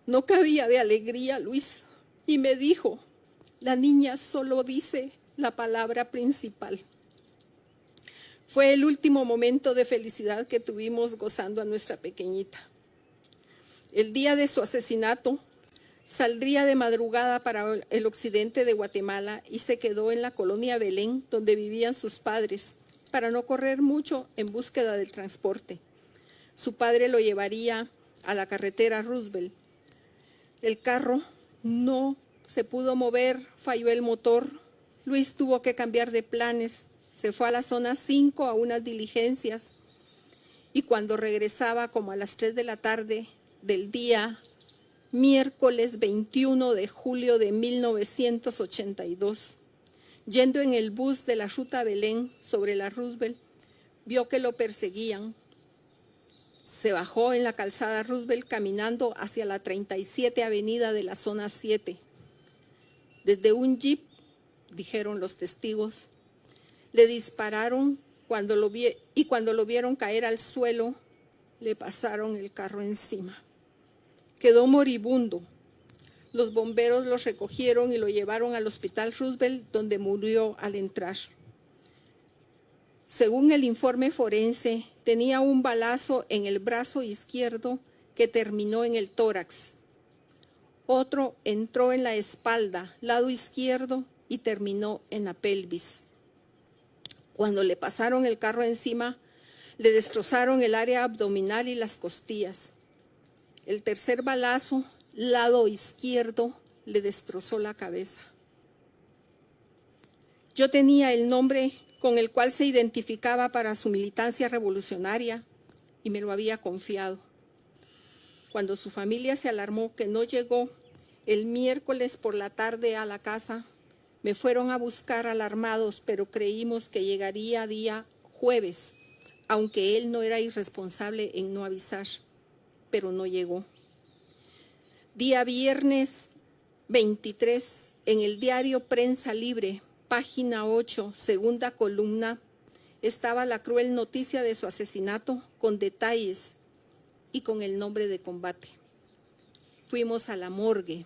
No cabía de alegría, Luis, y me dijo, la niña solo dice la palabra principal. Fue el último momento de felicidad que tuvimos gozando a nuestra pequeñita. El día de su asesinato, saldría de madrugada para el occidente de Guatemala y se quedó en la colonia Belén, donde vivían sus padres, para no correr mucho en búsqueda del transporte. Su padre lo llevaría a la carretera Roosevelt. El carro no se pudo mover, falló el motor. Luis tuvo que cambiar de planes. Se fue a la zona 5 a unas diligencias y cuando regresaba como a las 3 de la tarde del día miércoles 21 de julio de 1982, yendo en el bus de la ruta Belén sobre la Roosevelt, vio que lo perseguían. Se bajó en la calzada Roosevelt caminando hacia la 37 avenida de la zona 7. Desde un jeep, dijeron los testigos, le dispararon y cuando lo vieron caer al suelo, le pasaron el carro encima. Quedó moribundo. Los bomberos lo recogieron y lo llevaron al hospital Roosevelt, donde murió al entrar. Según el informe forense, tenía un balazo en el brazo izquierdo que terminó en el tórax. Otro entró en la espalda, lado izquierdo, y terminó en la pelvis. Cuando le pasaron el carro encima, le destrozaron el área abdominal y las costillas. El tercer balazo, lado izquierdo, le destrozó la cabeza. Yo tenía el nombre con el cual se identificaba para su militancia revolucionaria y me lo había confiado. Cuando su familia se alarmó que no llegó el miércoles por la tarde a la casa, me fueron a buscar alarmados, pero creímos que llegaría día jueves, aunque él no era irresponsable en no avisar, pero no llegó. Día viernes 23, en el diario Prensa Libre, página 8, segunda columna, estaba la cruel noticia de su asesinato con detalles y con el nombre de combate. Fuimos a la morgue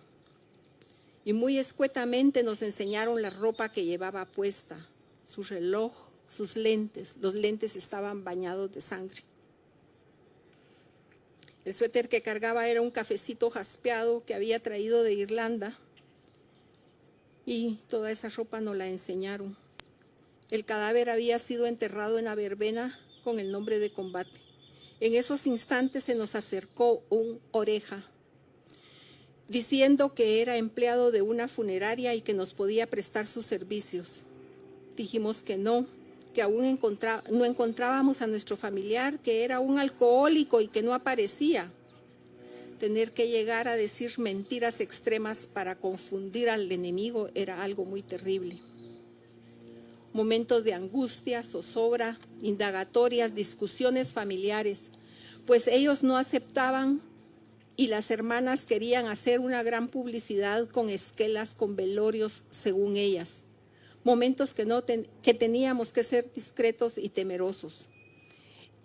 y muy escuetamente nos enseñaron la ropa que llevaba puesta, su reloj, sus lentes. Los lentes estaban bañados de sangre. El suéter que cargaba era un cafecito jaspeado que había traído de Irlanda y toda esa ropa nos la enseñaron. El cadáver había sido enterrado en la verbena con el nombre de combate. En esos instantes se nos acercó un oreja, diciendo que era empleado de una funeraria y que nos podía prestar sus servicios. Dijimos que no, que aún no encontrábamos a nuestro familiar, que era un alcohólico y que no aparecía. tener que llegar a decir mentiras extremas para confundir al enemigo era algo muy terrible. Momentos de angustia, zozobra, indagatorias, discusiones familiares, pues ellos no aceptaban y las hermanas querían hacer una gran publicidad con esquelas, con velorios, según ellas. Momentos que teníamos que ser discretos y temerosos.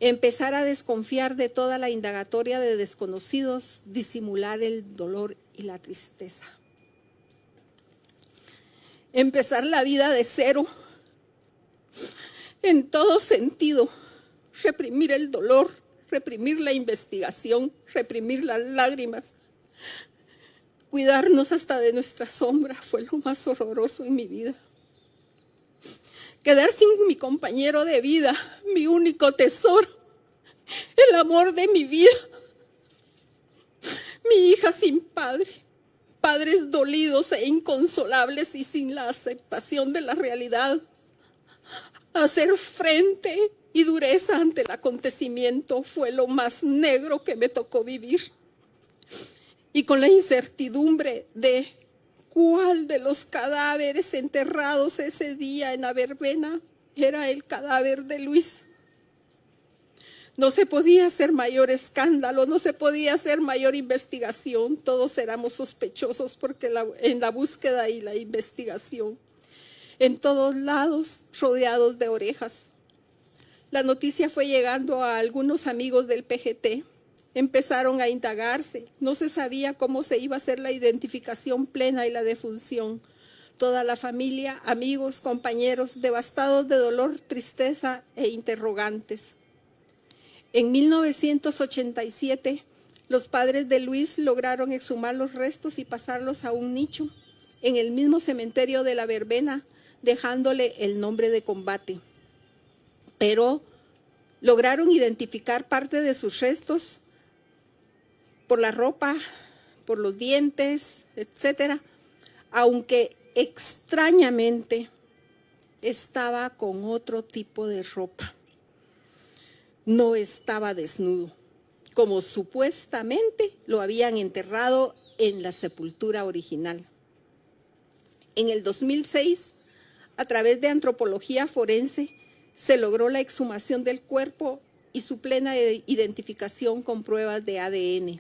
Empezar a desconfiar de toda la indagatoria de desconocidos, disimular el dolor y la tristeza. Empezar la vida de cero, en todo sentido, reprimir el dolor, reprimir la investigación, reprimir las lágrimas. Cuidarnos hasta de nuestra sombra fue lo más horroroso en mi vida. Quedar sin mi compañero de vida, mi único tesoro, el amor de mi vida. Mi hija sin padre, padres dolidos e inconsolables y sin la aceptación de la realidad. Hacer frente y dureza ante el acontecimiento fue lo más negro que me tocó vivir. Y con la incertidumbre de cuál de los cadáveres enterrados ese día en la verbena era el cadáver de Luis. No se podía hacer mayor escándalo, no se podía hacer mayor investigación. Todos éramos sospechosos porque en la búsqueda y la investigación, en todos lados, rodeados de orejas. La noticia fue llegando a algunos amigos del PGT. Empezaron a indagarse. No se sabía cómo se iba a hacer la identificación plena y la defunción. Toda la familia, amigos, compañeros, devastados de dolor, tristeza e interrogantes. En 1987, los padres de Luis lograron exhumar los restos y pasarlos a un nicho en el mismo cementerio de la verbena, dejándole el nombre de Combate. Pero lograron identificar parte de sus restos por la ropa, por los dientes, etcétera, aunque extrañamente estaba con otro tipo de ropa. No estaba desnudo, como supuestamente lo habían enterrado en la sepultura original. En el 2006, a través de antropología forense, se logró la exhumación del cuerpo y su plena identificación con pruebas de ADN.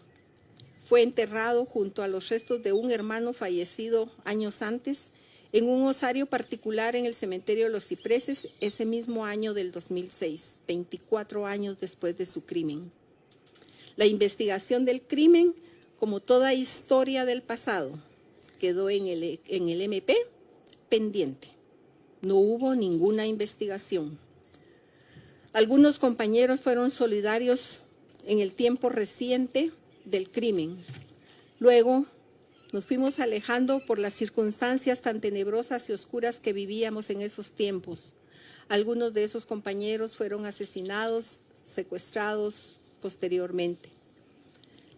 Fue enterrado junto a los restos de un hermano fallecido años antes en un osario particular en el cementerio de los Cipreses ese mismo año del 2006, 24 años después de su crimen. La investigación del crimen, como toda historia del pasado, quedó en el MP pendiente. No hubo ninguna investigación. Algunos compañeros fueron solidarios en el tiempo reciente del crimen. Luego nos fuimos alejando por las circunstancias tan tenebrosas y oscuras que vivíamos en esos tiempos. Algunos de esos compañeros fueron asesinados, secuestrados posteriormente.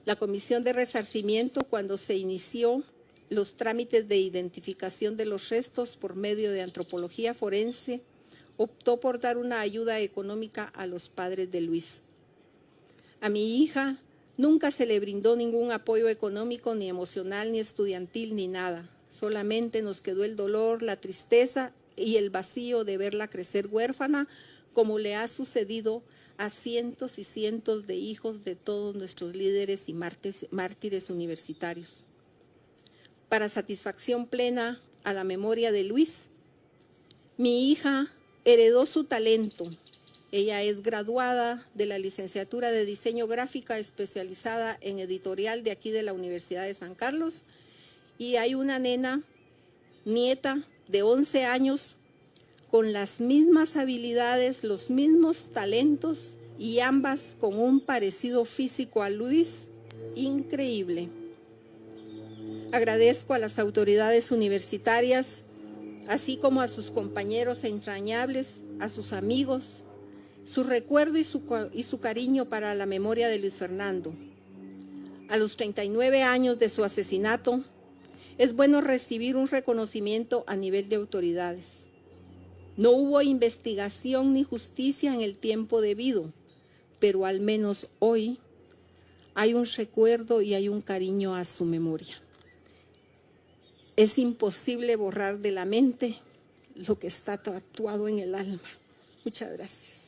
La Comisión de Resarcimiento, cuando se inició los trámites de identificación de los restos por medio de antropología forense, optó por dar una ayuda económica a los padres de Luis. A mi hija nunca se le brindó ningún apoyo económico, ni emocional, ni estudiantil, ni nada. Solamente nos quedó el dolor, la tristeza y el vacío de verla crecer huérfana, como le ha sucedido a cientos y cientos de hijos de todos nuestros líderes y mártires universitarios. Para satisfacción plena a la memoria de Luis, mi hija heredó su talento. Ella es graduada de la licenciatura de Diseño Gráfica especializada en editorial de aquí de la Universidad de San Carlos, y hay una nieta de 11 años con las mismas habilidades, los mismos talentos y ambas con un parecido físico a Luis increíble. Agradezco a las autoridades universitarias, así como a sus compañeros entrañables, a sus amigos, su recuerdo y su cariño para la memoria de Luis Fernando. A los 39 años de su asesinato, es bueno recibir un reconocimiento a nivel de autoridades. No hubo investigación ni justicia en el tiempo debido, pero al menos hoy hay un recuerdo y hay un cariño a su memoria. Es imposible borrar de la mente lo que está tatuado en el alma. Muchas gracias.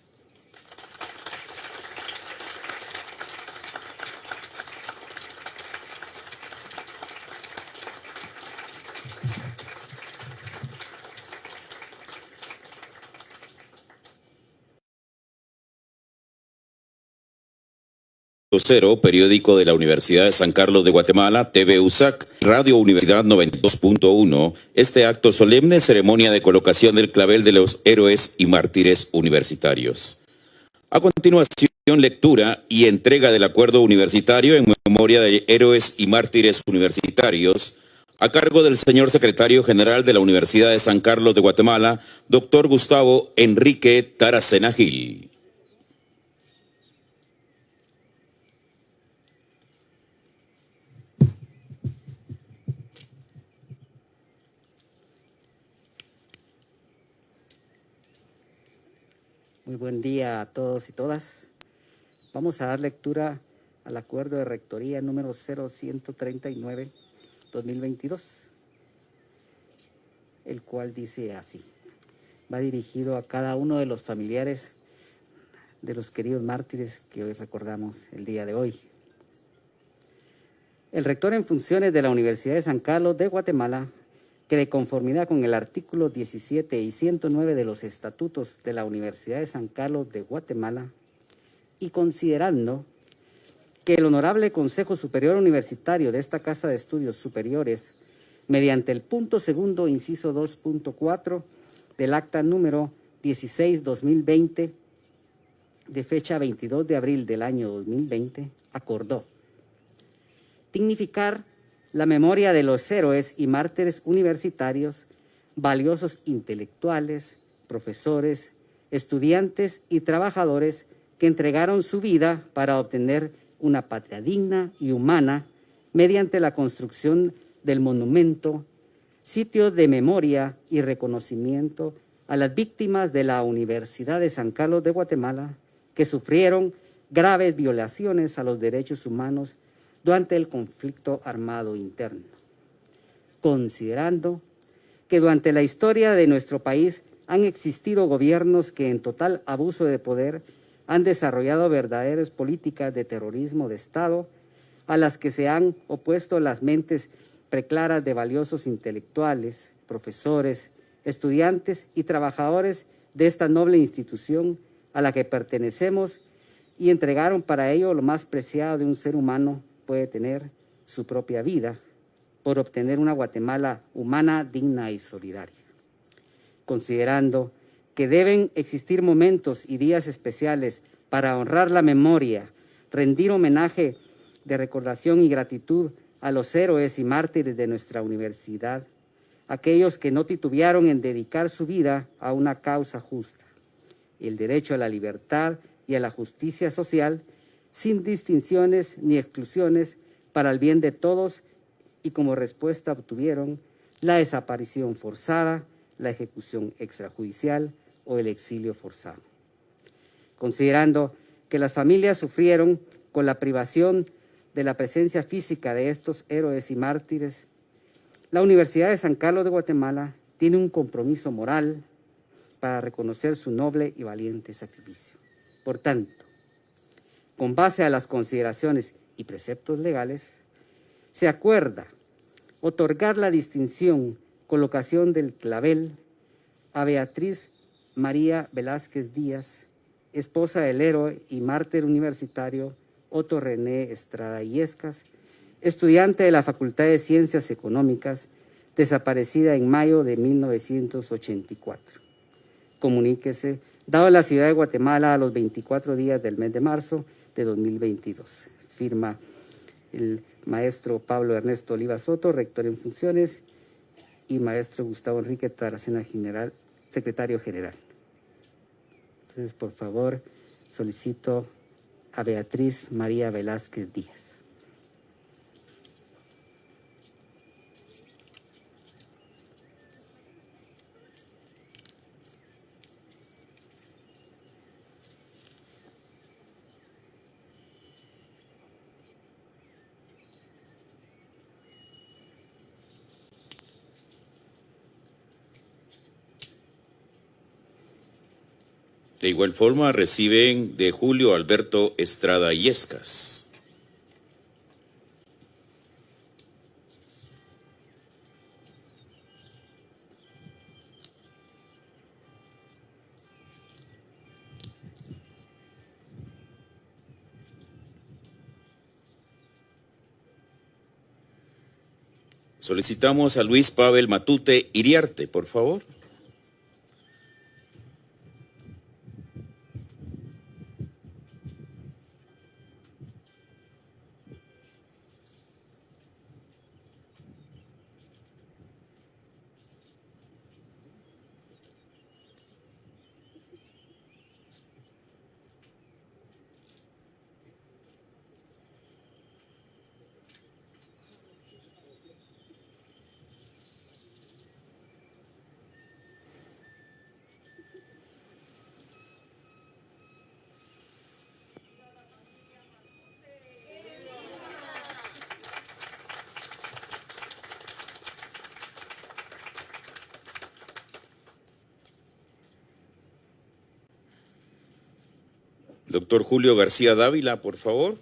Cero, periódico de la Universidad de San Carlos de Guatemala, TV USAC, Radio Universidad 92.1. Este acto solemne, ceremonia de colocación del clavel de los héroes y mártires universitarios. A continuación, lectura y entrega del acuerdo universitario en memoria de héroes y mártires universitarios, a cargo del señor secretario general de la Universidad de San Carlos de Guatemala, doctor Gustavo Enrique Taracena Gil. Muy buen día a todos y todas. Vamos a dar lectura al acuerdo de rectoría número 0139-2022, el cual dice así. Va dirigido a cada uno de los familiares de los queridos mártires que hoy recordamos el día de hoy. El rector en funciones de la Universidad de San Carlos de Guatemala, que de conformidad con el artículo 17 y 109 de los estatutos de la Universidad de San Carlos de Guatemala, y considerando que el Honorable Consejo Superior Universitario de esta Casa de Estudios Superiores, mediante el punto segundo, inciso 2.4 del acta número 16-2020, de fecha 22 de abril del año 2020, acordó dignificar la memoria de los héroes y mártires universitarios, valiosos intelectuales, profesores, estudiantes y trabajadores que entregaron su vida para obtener una patria digna y humana mediante la construcción del monumento, sitio de memoria y reconocimiento a las víctimas de la Universidad de San Carlos de Guatemala que sufrieron graves violaciones a los derechos humanos durante el conflicto armado interno, considerando que durante la historia de nuestro país han existido gobiernos que en total abuso de poder han desarrollado verdaderas políticas de terrorismo de Estado a las que se han opuesto las mentes preclaras de valiosos intelectuales, profesores, estudiantes y trabajadores de esta noble institución a la que pertenecemos y entregaron para ello lo más preciado de un ser humano puede tener, su propia vida, por obtener una Guatemala humana, digna y solidaria. Considerando que deben existir momentos y días especiales para honrar la memoria, rendir homenaje de recordación y gratitud a los héroes y mártires de nuestra universidad, aquellos que no titubearon en dedicar su vida a una causa justa, el derecho a la libertad y a la justicia social, sin distinciones ni exclusiones, para el bien de todos, y como respuesta obtuvieron la desaparición forzada, la ejecución extrajudicial o el exilio forzado. Considerando que las familias sufrieron con la privación de la presencia física de estos héroes y mártires, la Universidad de San Carlos de Guatemala tiene un compromiso moral para reconocer su noble y valiente sacrificio. Por tanto, con base a las consideraciones y preceptos legales, se acuerda otorgar la distinción colocación del clavel a Beatriz María Velázquez Díaz, esposa del héroe y mártir universitario Otto René Estrada Illescas, estudiante de la Facultad de Ciencias Económicas, desaparecida en mayo de 1984. Comuníquese, dado en la ciudad de Guatemala a los 24 días del mes de marzo de 2022. Firma el maestro Pablo Ernesto Oliva Soto, rector en funciones, y maestro Gustavo Enrique Taracena, secretario general. Entonces, por favor, solicito a Beatriz María Velázquez Díaz. De igual forma, reciben de Julio Alberto Estrada Illescas. Solicitamos a Luis Pavel Matute Iriarte, por favor. Doctor Julio García Dávila, por favor.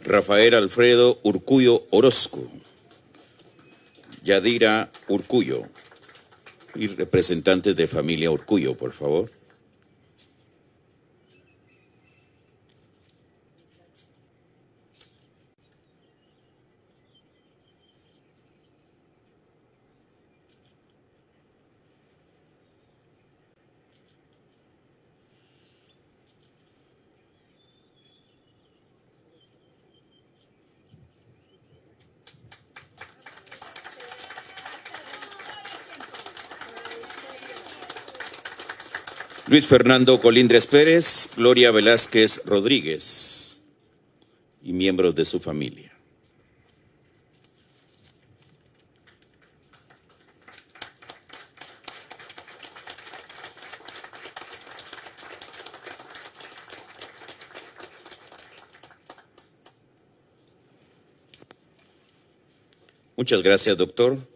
Rafael Alfredo Urcuyo Orozco, Yadira Urcuyo y representantes de familia Urcuyo, por favor. Luis Fernando Colindres Pérez, Gloria Velázquez Rodríguez y miembros de su familia. Muchas gracias, doctor.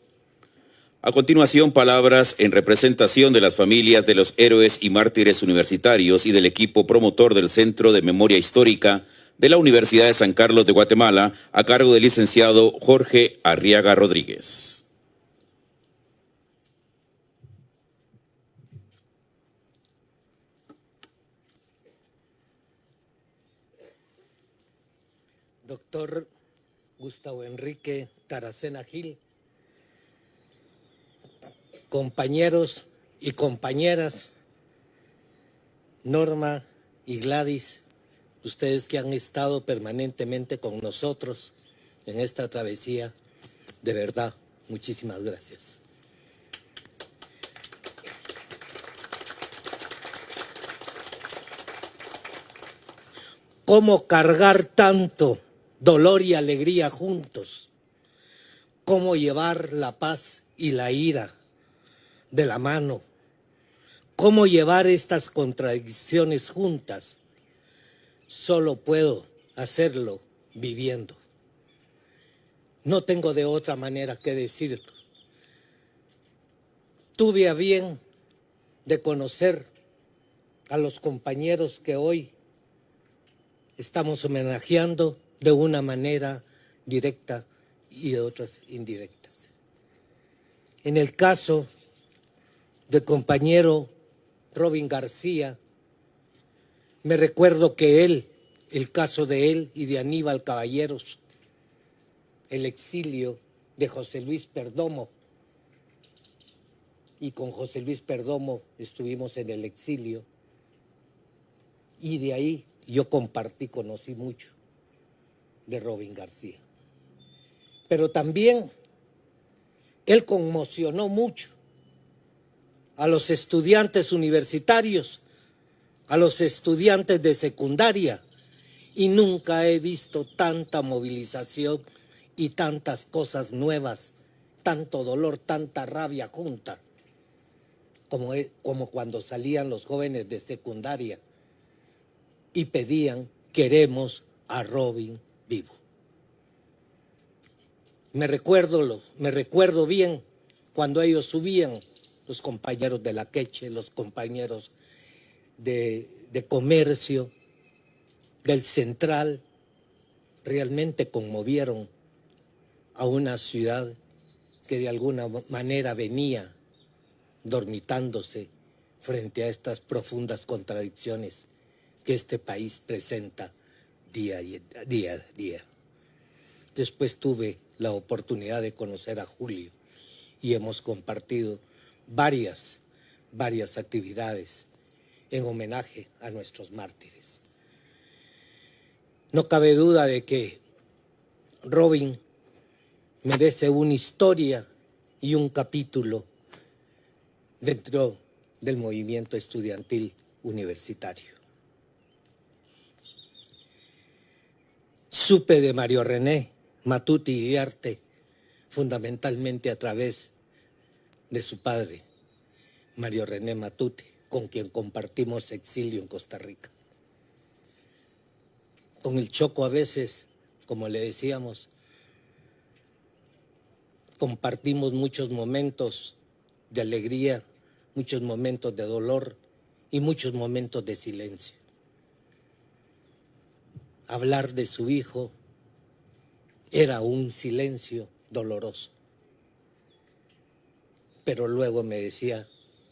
A continuación, palabras en representación de las familias de los héroes y mártires universitarios y del equipo promotor del Centro de Memoria Histórica de la Universidad de San Carlos de Guatemala, a cargo del licenciado Jorge Arriaga Rodríguez. Doctor Gustavo Enrique Taracena Gil, compañeros y compañeras, Norma y Gladys, ustedes que han estado permanentemente con nosotros en esta travesía, de verdad, muchísimas gracias. ¿Cómo cargar tanto dolor y alegría juntos? ¿Cómo llevar la paz y la ira de la mano? ¿Cómo llevar estas contradicciones juntas? Solo puedo hacerlo viviendo. No tengo de otra manera que decirlo. Tuve a bien de conocer a los compañeros que hoy estamos homenajeando de una manera directa y de otras indirectas. En el caso del compañero Robin García, me recuerdo que el caso de él y de Aníbal Caballeros, el exilio de José Luis Perdomo, y con José Luis Perdomo estuvimos en el exilio, y de ahí yo conocí mucho de Robin García. pero también él conmocionó mucho a los estudiantes universitarios, a los estudiantes de secundaria, y nunca he visto tanta movilización y tantas cosas nuevas, tanto dolor, tanta rabia junta, como cuando salían los jóvenes de secundaria y pedían: queremos a Robin vivo. Me recuerdo bien cuando ellos subían, los compañeros de la Queche, los compañeros de comercio, del Central, realmente conmovieron a una ciudad que de alguna manera venía dormitándose frente a estas profundas contradicciones que este país presenta día a día. Después tuve la oportunidad de conocer a Julio y hemos compartido varias actividades en homenaje a nuestros mártires. No cabe duda de que Robin merece una historia y un capítulo dentro del movimiento estudiantil universitario. Supe de Mario René Matute Iriarte fundamentalmente a través de su padre, Mario René Matute, con quien compartimos exilio en Costa Rica. Con el Choco a veces, como le decíamos, compartimos muchos momentos de alegría, muchos momentos de dolor y muchos momentos de silencio. Hablar de su hijo era un silencio doloroso. Pero luego me decía: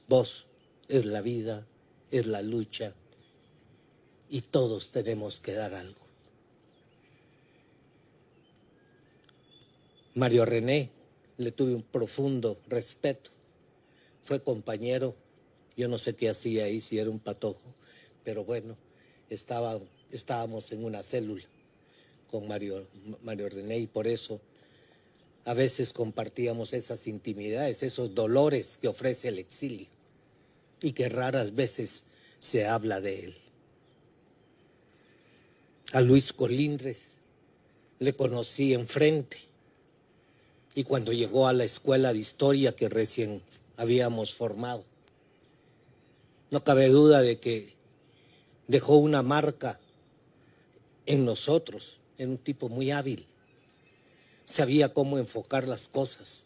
vos es la vida, es la lucha y todos tenemos que dar algo. Mario René le tuve un profundo respeto. Fue compañero, yo no sé qué hacía ahí, si era un patojo, pero bueno, estábamos en una célula con Mario René y por eso a veces compartíamos esas intimidades, esos dolores que ofrece el exilio y que raras veces se habla de él. A Luis Colindres le conocí enfrente y cuando llegó a la escuela de historia que recién habíamos formado, no cabe duda de que dejó una marca en nosotros. Era un tipo muy hábil, sabía cómo enfocar las cosas.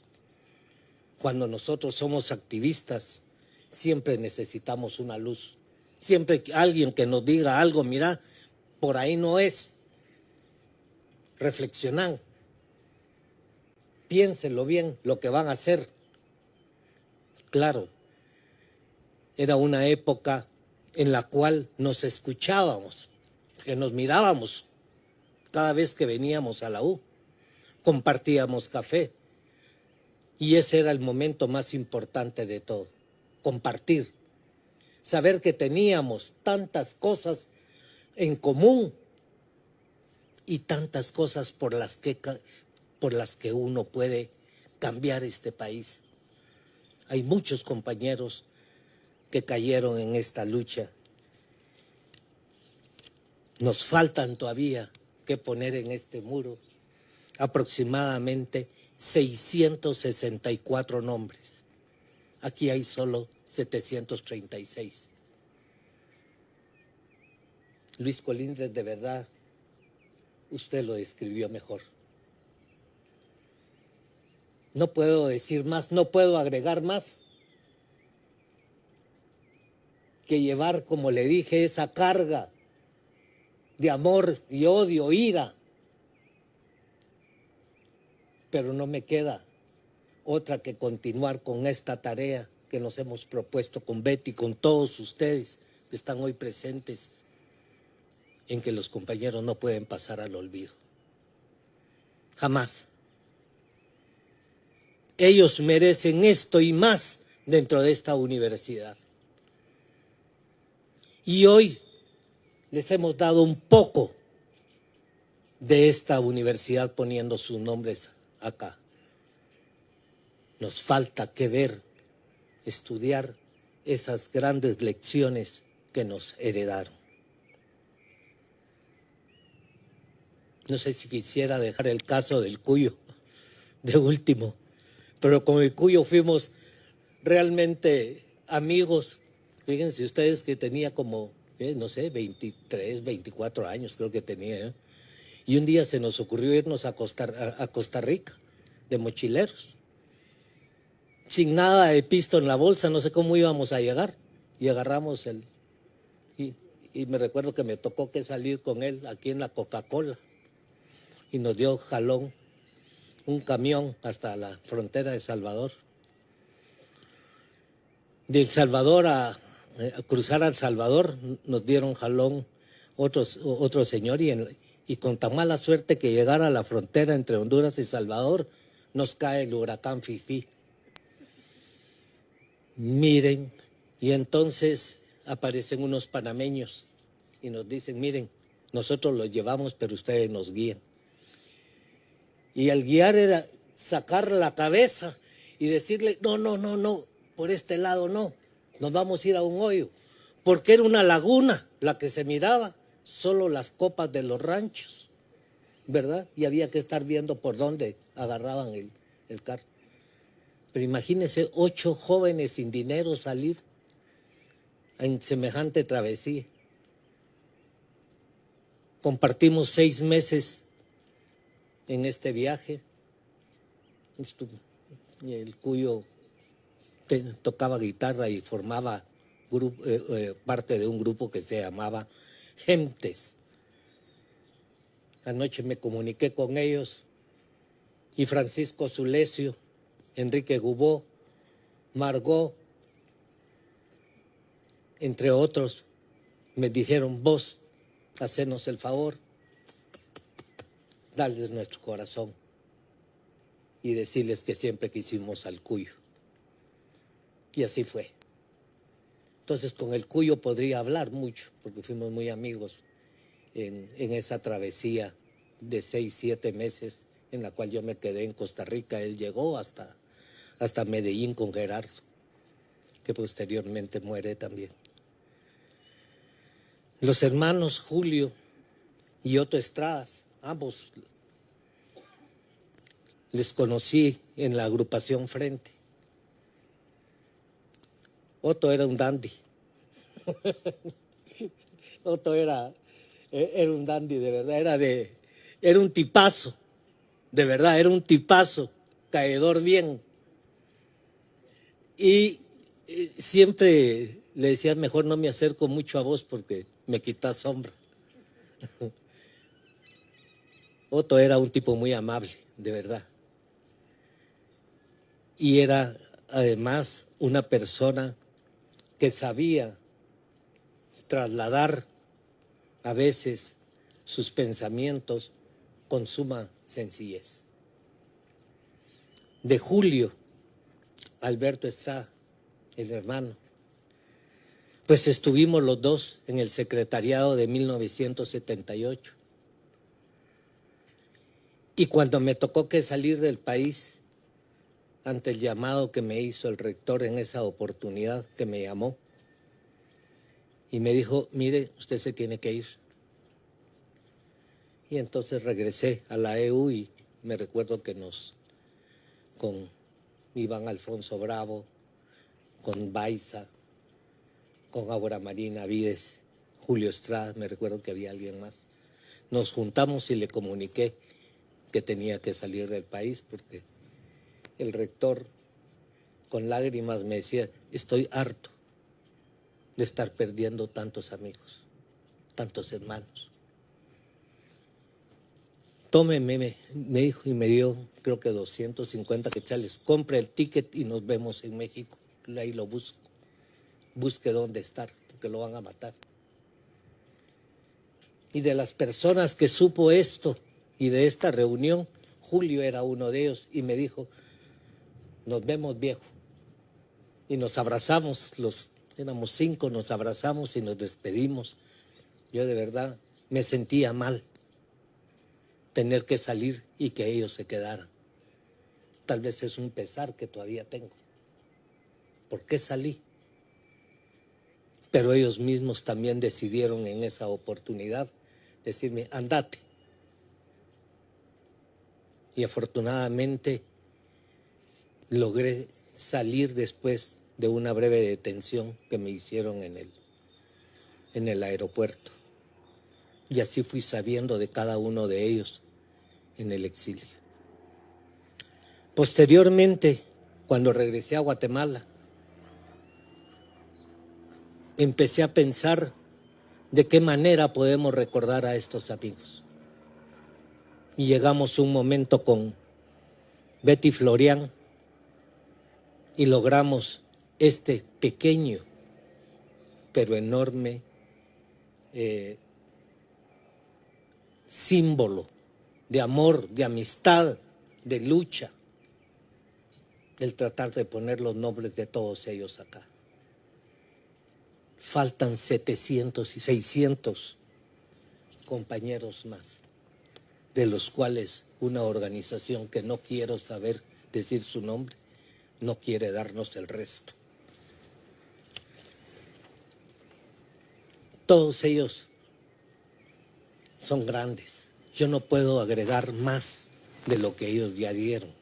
Cuando nosotros somos activistas, siempre necesitamos una luz, siempre alguien que nos diga algo: mira, por ahí no es. Reflexionan, piénsenlo bien lo que van a hacer. Claro, era una época en la cual nos escuchábamos, que nos mirábamos cada vez que veníamos a la U, compartíamos café y ese era el momento más importante de todo, compartir, saber que teníamos tantas cosas en común y tantas cosas por las que uno puede cambiar este país. Hay muchos compañeros que cayeron en esta lucha. Nos faltan todavía que poner en este muro aproximadamente 664 nombres. Aquí hay solo 736. Luis Colindres, de verdad, usted lo describió mejor. No puedo decir más, no puedo agregar más que llevar, como le dije, esa carga de amor y odio, ira. Pero no me queda otra que continuar con esta tarea que nos hemos propuesto con Betty, con todos ustedes que están hoy presentes, en que los compañeros no pueden pasar al olvido. Jamás. Ellos merecen esto y más dentro de esta universidad. Y hoy les hemos dado un poco de esta universidad poniendo sus nombres acá. Nos falta que ver, estudiar esas grandes lecciones que nos heredaron. No sé si quisiera dejar el caso del Cuyo de último, pero con el Cuyo fuimos realmente amigos. Fíjense ustedes que tenía como, no sé, 23, 24 años creo que tenía, ¿eh? Y un día se nos ocurrió irnos a Costa Rica de mochileros. Sin nada de pisto en la bolsa, no sé cómo íbamos a llegar. Y agarramos y me recuerdo que me tocó que salir con él aquí en la Coca-Cola. Y nos dio jalón un camión hasta la frontera de Salvador. De El Salvador a cruzar al Salvador nos dieron jalón otro señor y con tan mala suerte que llegara a la frontera entre Honduras y Salvador nos cae el huracán Fifi. Miren, y entonces aparecen unos panameños y nos dicen, miren, nosotros los llevamos, pero ustedes nos guían. Y al guiar era sacar la cabeza y decirle, no, por este lado no, nos vamos a ir a un hoyo, porque era una laguna la que se miraba, solo las copas de los ranchos, ¿verdad? Y había que estar viendo por dónde agarraban el carro. Pero imagínense 8 jóvenes sin dinero salir en semejante travesía. Compartimos 6 meses en este viaje. El Cuyo tocaba guitarra y formaba parte de un grupo que se llamaba Gentes. Anoche me comuniqué con ellos y Francisco Zulesio, Enrique Gubó, Margot, entre otros, me dijeron, vos, hacenos el favor, darles nuestro corazón y decirles que siempre quisimos al Cuyo. Y así fue. Entonces con el Cuyo podría hablar mucho, porque fuimos muy amigos en esa travesía de 6, 7 meses en la cual yo me quedé en Costa Rica. Él llegó hasta Medellín con Gerardo, que posteriormente muere también. Los hermanos Julio y Otto Estradas, ambos les conocí en la agrupación Frente. Otto era un dandy. Otto era un dandy, de verdad, era un tipazo, de verdad, era un tipazo, caedor bien. Y siempre le decía, mejor no me acerco mucho a vos porque me quitas sombra. Otto era un tipo muy amable, de verdad. Y era además una persona que sabía trasladar a veces sus pensamientos con suma sencillez. De Julio, Alberto Estrada, el hermano, pues estuvimos los dos en el secretariado de 1978. Y cuando me tocó que salir del país, ante el llamado que me hizo el rector en esa oportunidad que me llamó, y me dijo, mire, usted se tiene que ir. Y entonces regresé a la EU y me recuerdo que con Iván Alfonso Bravo, con Baiza, con Aura Marina Vides, Julio Estrada, me recuerdo que había alguien más. Nos juntamos y le comuniqué que tenía que salir del país porque el rector con lágrimas me decía, estoy harto de estar perdiendo tantos amigos, tantos hermanos. Tómeme, me dijo, y me dio creo que 250 quetzales, compre el ticket y nos vemos en México. Ahí lo busco, busque dónde estar, porque lo van a matar. Y de las personas que supo esto y de esta reunión, Julio era uno de ellos y me dijo, nos vemos, viejo. Y nos abrazamos, éramos 5, nos abrazamos y nos despedimos. Yo de verdad me sentía mal tener que salir y que ellos se quedaran. Tal vez es un pesar que todavía tengo. ¿Por qué salí? Pero ellos mismos también decidieron en esa oportunidad decirme, andate. Y afortunadamente logré salir después de una breve detención que me hicieron en el aeropuerto. Y así fui sabiendo de cada uno de ellos en el exilio. Posteriormente, cuando regresé a Guatemala, empecé a pensar de qué manera podemos recordar a estos amigos. Y llegamos a un momento con Betty Florian y logramos este pequeño pero enorme símbolo de amor, de amistad, de lucha, el tratar de poner los nombres de todos ellos acá. Faltan 700 y 600 compañeros más, de los cuales una organización que no quiero saber decir su nombre, no quiere darnos el resto. Todos ellos son grandes. Yo no puedo agregar más de lo que ellos ya dieron.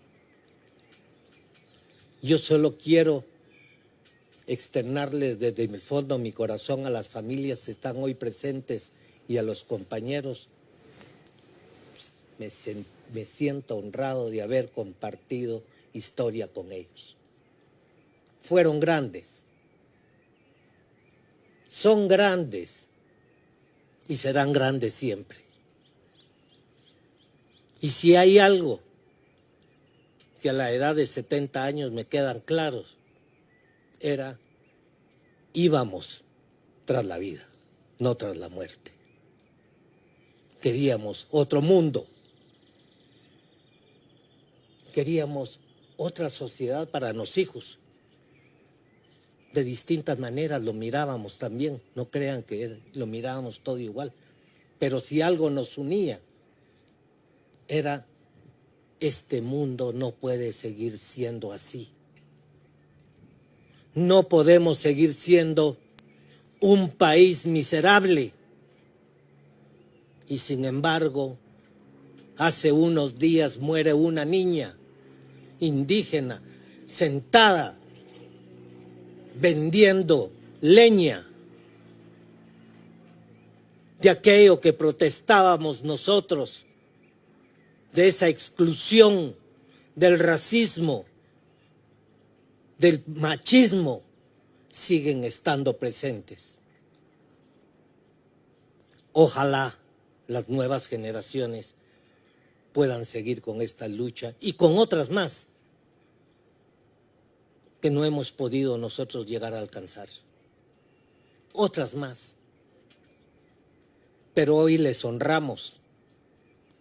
Yo solo quiero externarles desde el fondo de mi corazón a las familias que están hoy presentes y a los compañeros. Me siento honrado de haber compartido historia con ellos. Fueron grandes, son grandes y serán grandes siempre. Y si hay algo que a la edad de 70 años me quedan claros, íbamos tras la vida, no tras la muerte. Queríamos otro mundo. Queríamos otra sociedad para los hijos. De distintas maneras lo mirábamos también. No crean que lo mirábamos todo igual. Pero si algo nos unía, era este mundo no puede seguir siendo así. No podemos seguir siendo un país miserable. Y sin embargo, hace unos días muere una niña indígena sentada vendiendo leña de aquello que protestábamos nosotros, de esa exclusión, del racismo, del machismo, siguen estando presentes. Ojalá las nuevas generaciones puedan seguir con esta lucha y con otras más que no hemos podido nosotros llegar a alcanzar. Otras más. Pero hoy les honramos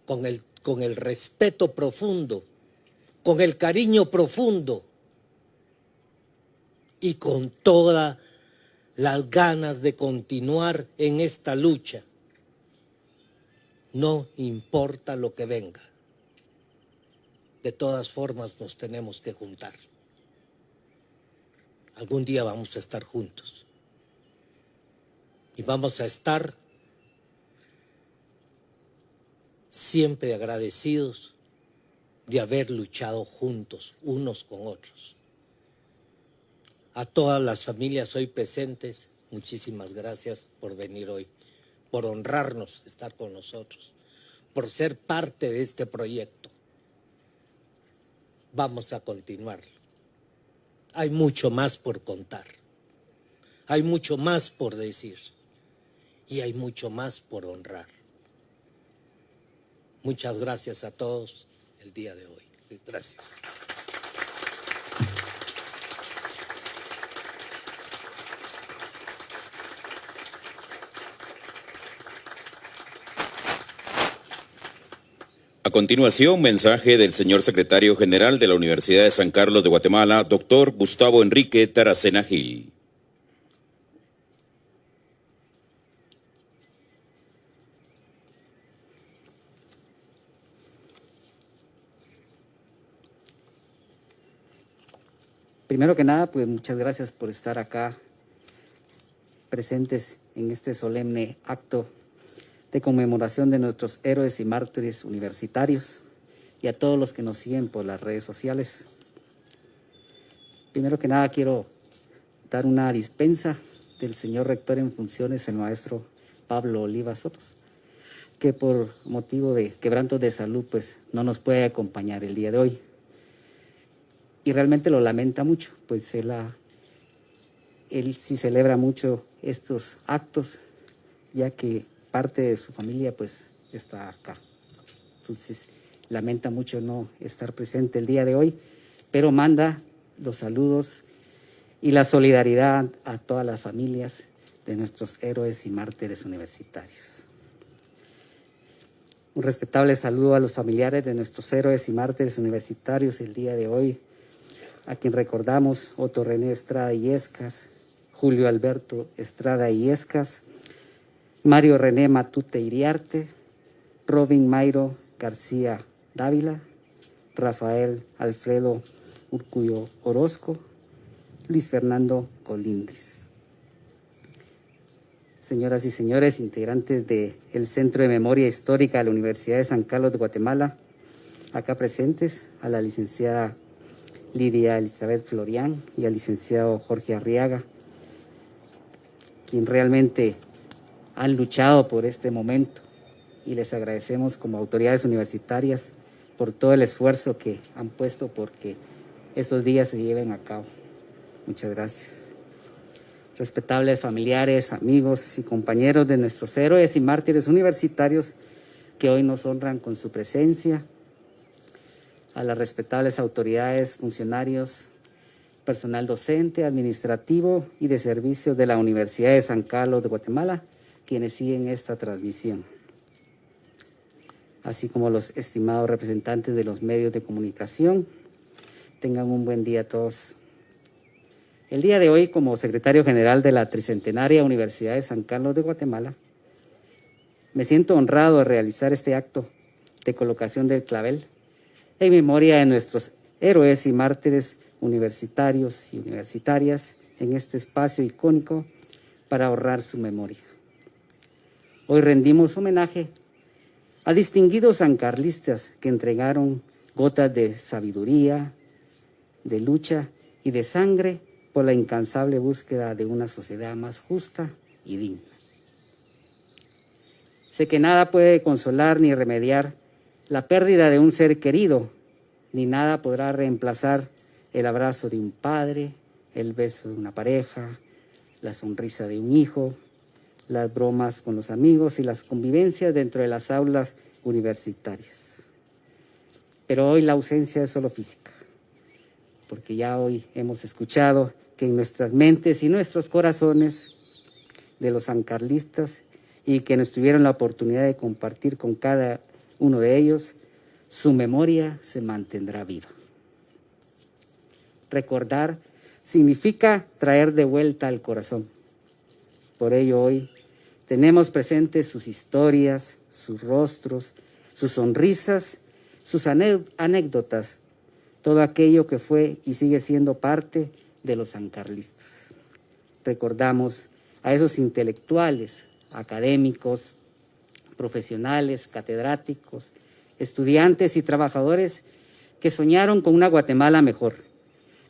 con el respeto profundo, con el cariño profundo y con todas las ganas de continuar en esta lucha. No importa lo que venga. De todas formas nos tenemos que juntar. Algún día vamos a estar juntos. Y vamos a estar siempre agradecidos de haber luchado juntos, unos con otros. A todas las familias hoy presentes, muchísimas gracias por venir hoy, por honrarnos, estar con nosotros, por ser parte de este proyecto. Vamos a continuarlo. Hay mucho más por contar, hay mucho más por decir y hay mucho más por honrar. Muchas gracias a todos el día de hoy. Gracias. A continuación, mensaje del señor secretario general de la Universidad de San Carlos de Guatemala, doctor Gustavo Enrique Taracena Gil. Primero que nada, pues muchas gracias por estar acá presentes en este solemne acto de conmemoración de nuestros héroes y mártires universitarios y a todos los que nos siguen por las redes sociales. Primero que nada, quiero dar una dispensa del señor rector en funciones, el maestro Pablo Oliva Sotos, que por motivo de quebrantos de salud pues no nos puede acompañar el día de hoy. Y realmente lo lamenta mucho, pues él sí celebra mucho estos actos, ya que parte de su familia pues está acá. Entonces lamenta mucho no estar presente el día de hoy, pero manda los saludos y la solidaridad a todas las familias de nuestros héroes y mártires universitarios. Un respetable saludo a los familiares de nuestros héroes y mártires universitarios el día de hoy, a quien recordamos: Otto René Estrada Illescas, Julio Alberto Estrada Illescas, Mario René Matute Iriarte, Robin Mayro García Dávila, Rafael Alfredo Urcuyo Orozco, Luis Fernando Colindres. Señoras y señores, integrantes del Centro de Memoria Histórica de la Universidad de San Carlos de Guatemala, acá presentes, a la licenciada Lidia Elizabeth Florián y al licenciado Jorge Arriaga, quien realmente han luchado por este momento, y les agradecemos como autoridades universitarias por todo el esfuerzo que han puesto porque estos días se lleven a cabo. Muchas gracias. Respetables familiares, amigos y compañeros de nuestros héroes y mártires universitarios que hoy nos honran con su presencia, a las respetables autoridades, funcionarios, personal docente, administrativo y de servicios de la Universidad de San Carlos de Guatemala, quienes siguen esta transmisión, así como los estimados representantes de los medios de comunicación. Tengan un buen día a todos. El día de hoy, como secretario general de la Tricentenaria Universidad de San Carlos de Guatemala, me siento honrado de realizar este acto de colocación del clavel en memoria de nuestros héroes y mártires universitarios y universitarias en este espacio icónico para honrar su memoria. Hoy rendimos homenaje a distinguidos sancarlistas que entregaron gotas de sabiduría, de lucha y de sangre por la incansable búsqueda de una sociedad más justa y digna. Sé que nada puede consolar ni remediar la pérdida de un ser querido, ni nada podrá reemplazar el abrazo de un padre, el beso de una pareja, la sonrisa de un hijo, las bromas con los amigos y las convivencias dentro de las aulas universitarias. Pero hoy la ausencia es solo física, porque ya hoy hemos escuchado que en nuestras mentes y nuestros corazones de los sancarlistas, y quienes tuvieron la oportunidad de compartir con cada uno de ellos, su memoria se mantendrá viva. Recordar significa traer de vuelta al corazón. Por ello hoy tenemos presentes sus historias, sus rostros, sus sonrisas, sus anécdotas, todo aquello que fue y sigue siendo parte de los sancarlistas. Recordamos a esos intelectuales, académicos, profesionales, catedráticos, estudiantes y trabajadores que soñaron con una Guatemala mejor,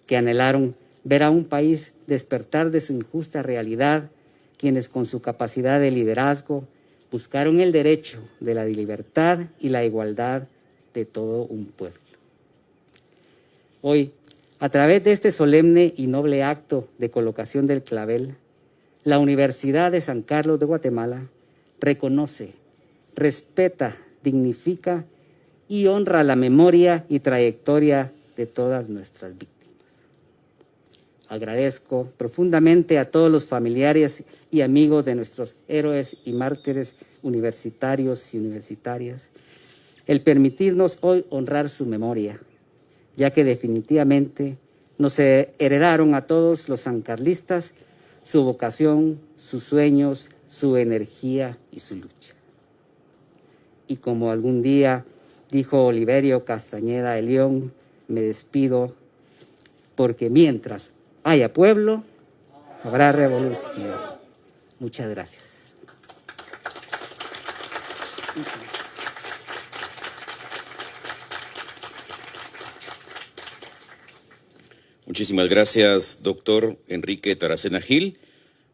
que anhelaron ver a un país despertar de su injusta realidad, quienes con su capacidad de liderazgo buscaron el derecho de la libertad y la igualdad de todo un pueblo. Hoy, a través de este solemne y noble acto de colocación del clavel, la Universidad de San Carlos de Guatemala reconoce, respeta, dignifica y honra la memoria y trayectoria de todas nuestras víctimas. Agradezco profundamente a todos los familiares y amigos de nuestros héroes y mártires universitarios y universitarias el permitirnos hoy honrar su memoria, ya que definitivamente nos heredaron a todos los sancarlistas su vocación, sus sueños, su energía y su lucha. Y como algún día dijo Oliverio Castañeda de León, me despido porque mientras haya pueblo, habrá revolución. Muchas gracias. Muchísimas gracias, doctor Enrique Taracena Gil.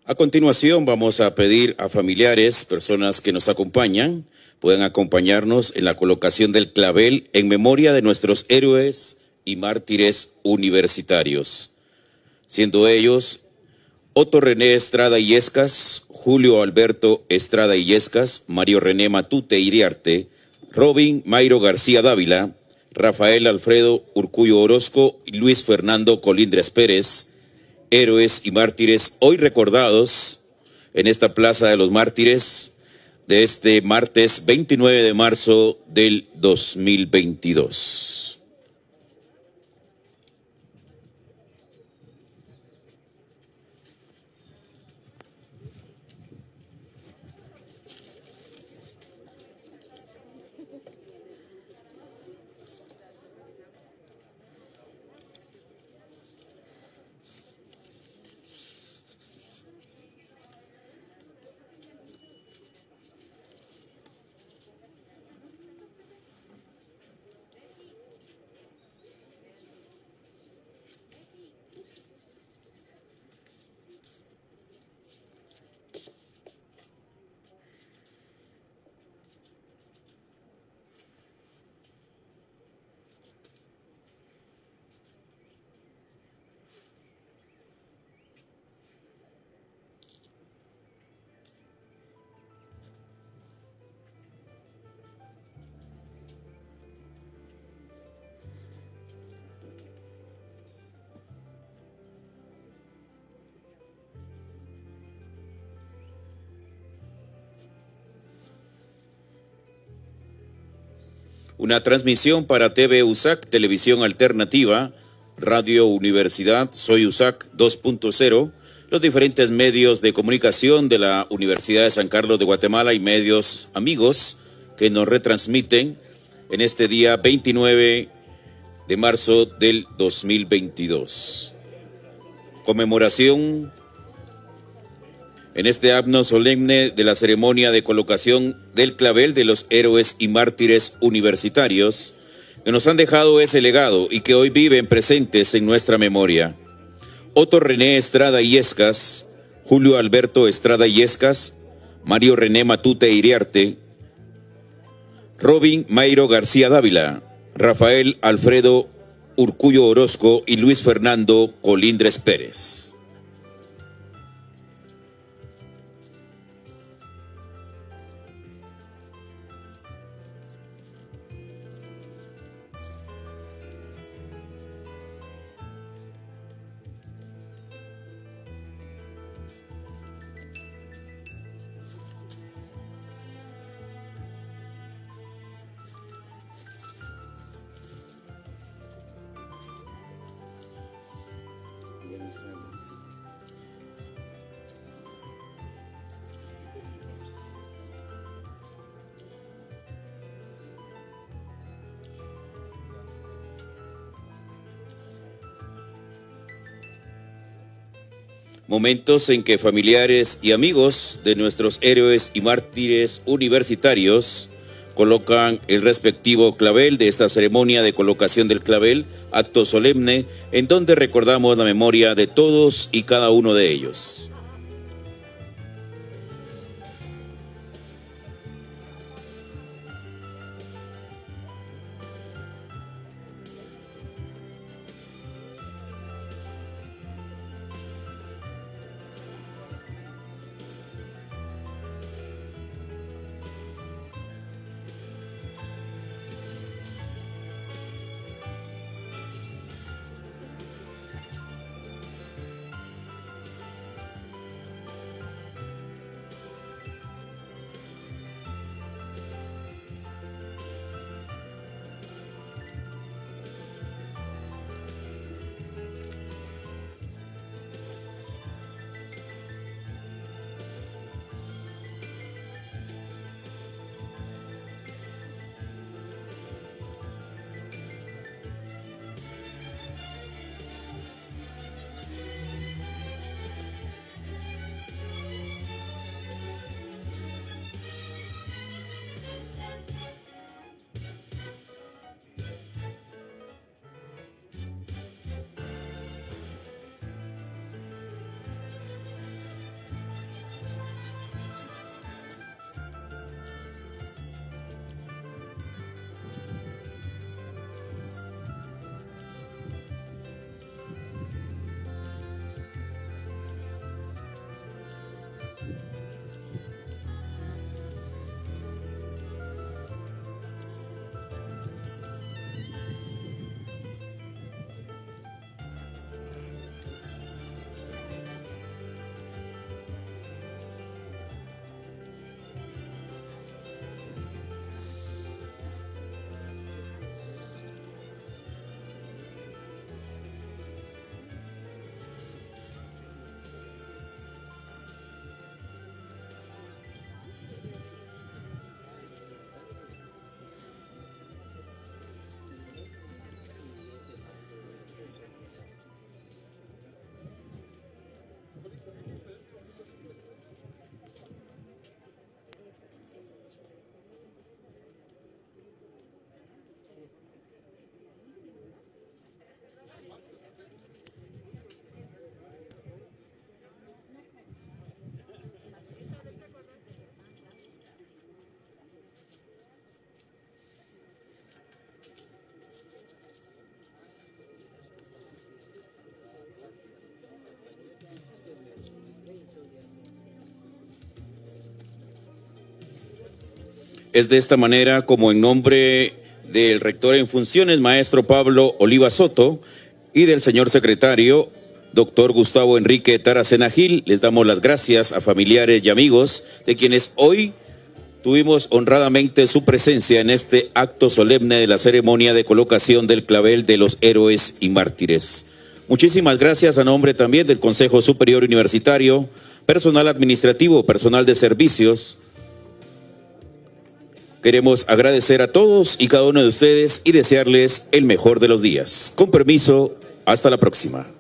A continuación vamos a pedir a familiares, personas que nos acompañan, puedan acompañarnos en la colocación del clavel en memoria de nuestros héroes y mártires universitarios, siendo ellos Otto René Estrada Illescas, Julio Alberto Estrada Illescas, Mario René Matute Iriarte, Robin Mayro García Dávila, Rafael Alfredo Urcullo Orozco y Luis Fernando Colindres Pérez, héroes y mártires hoy recordados en esta Plaza de los Mártires de este martes 29 de marzo del 2022. Una transmisión para TV USAC, Televisión Alternativa, Radio Universidad, Soy USAC 2.0, los diferentes medios de comunicación de la Universidad de San Carlos de Guatemala y medios amigos que nos retransmiten en este día 29 de marzo del 2022. Conmemoración en este acto solemne de la ceremonia de colocación del clavel de los héroes y mártires universitarios que nos han dejado ese legado y que hoy viven presentes en nuestra memoria. Otto René Estrada Illescas, Julio Alberto Estrada Illescas, Mario René Matute Iriarte, Robin Mayro García Dávila, Rafael Alfredo Urcullo Orozco y Luis Fernando Colindres Pérez. Momentos en que familiares y amigos de nuestros héroes y mártires universitarios colocan el respectivo clavel de esta ceremonia de colocación del clavel, acto solemne en donde recordamos la memoria de todos y cada uno de ellos. Es de esta manera como en nombre del rector en funciones, maestro Pablo Oliva Soto, y del señor secretario, doctor Gustavo Enrique Taracena Gil, les damos las gracias a familiares y amigos de quienes hoy tuvimos honradamente su presencia en este acto solemne de la ceremonia de colocación del clavel de los héroes y mártires. Muchísimas gracias a nombre también del Consejo Superior Universitario, personal administrativo, personal de servicios. Queremos agradecer a todos y cada uno de ustedes y desearles el mejor de los días. Con permiso, hasta la próxima.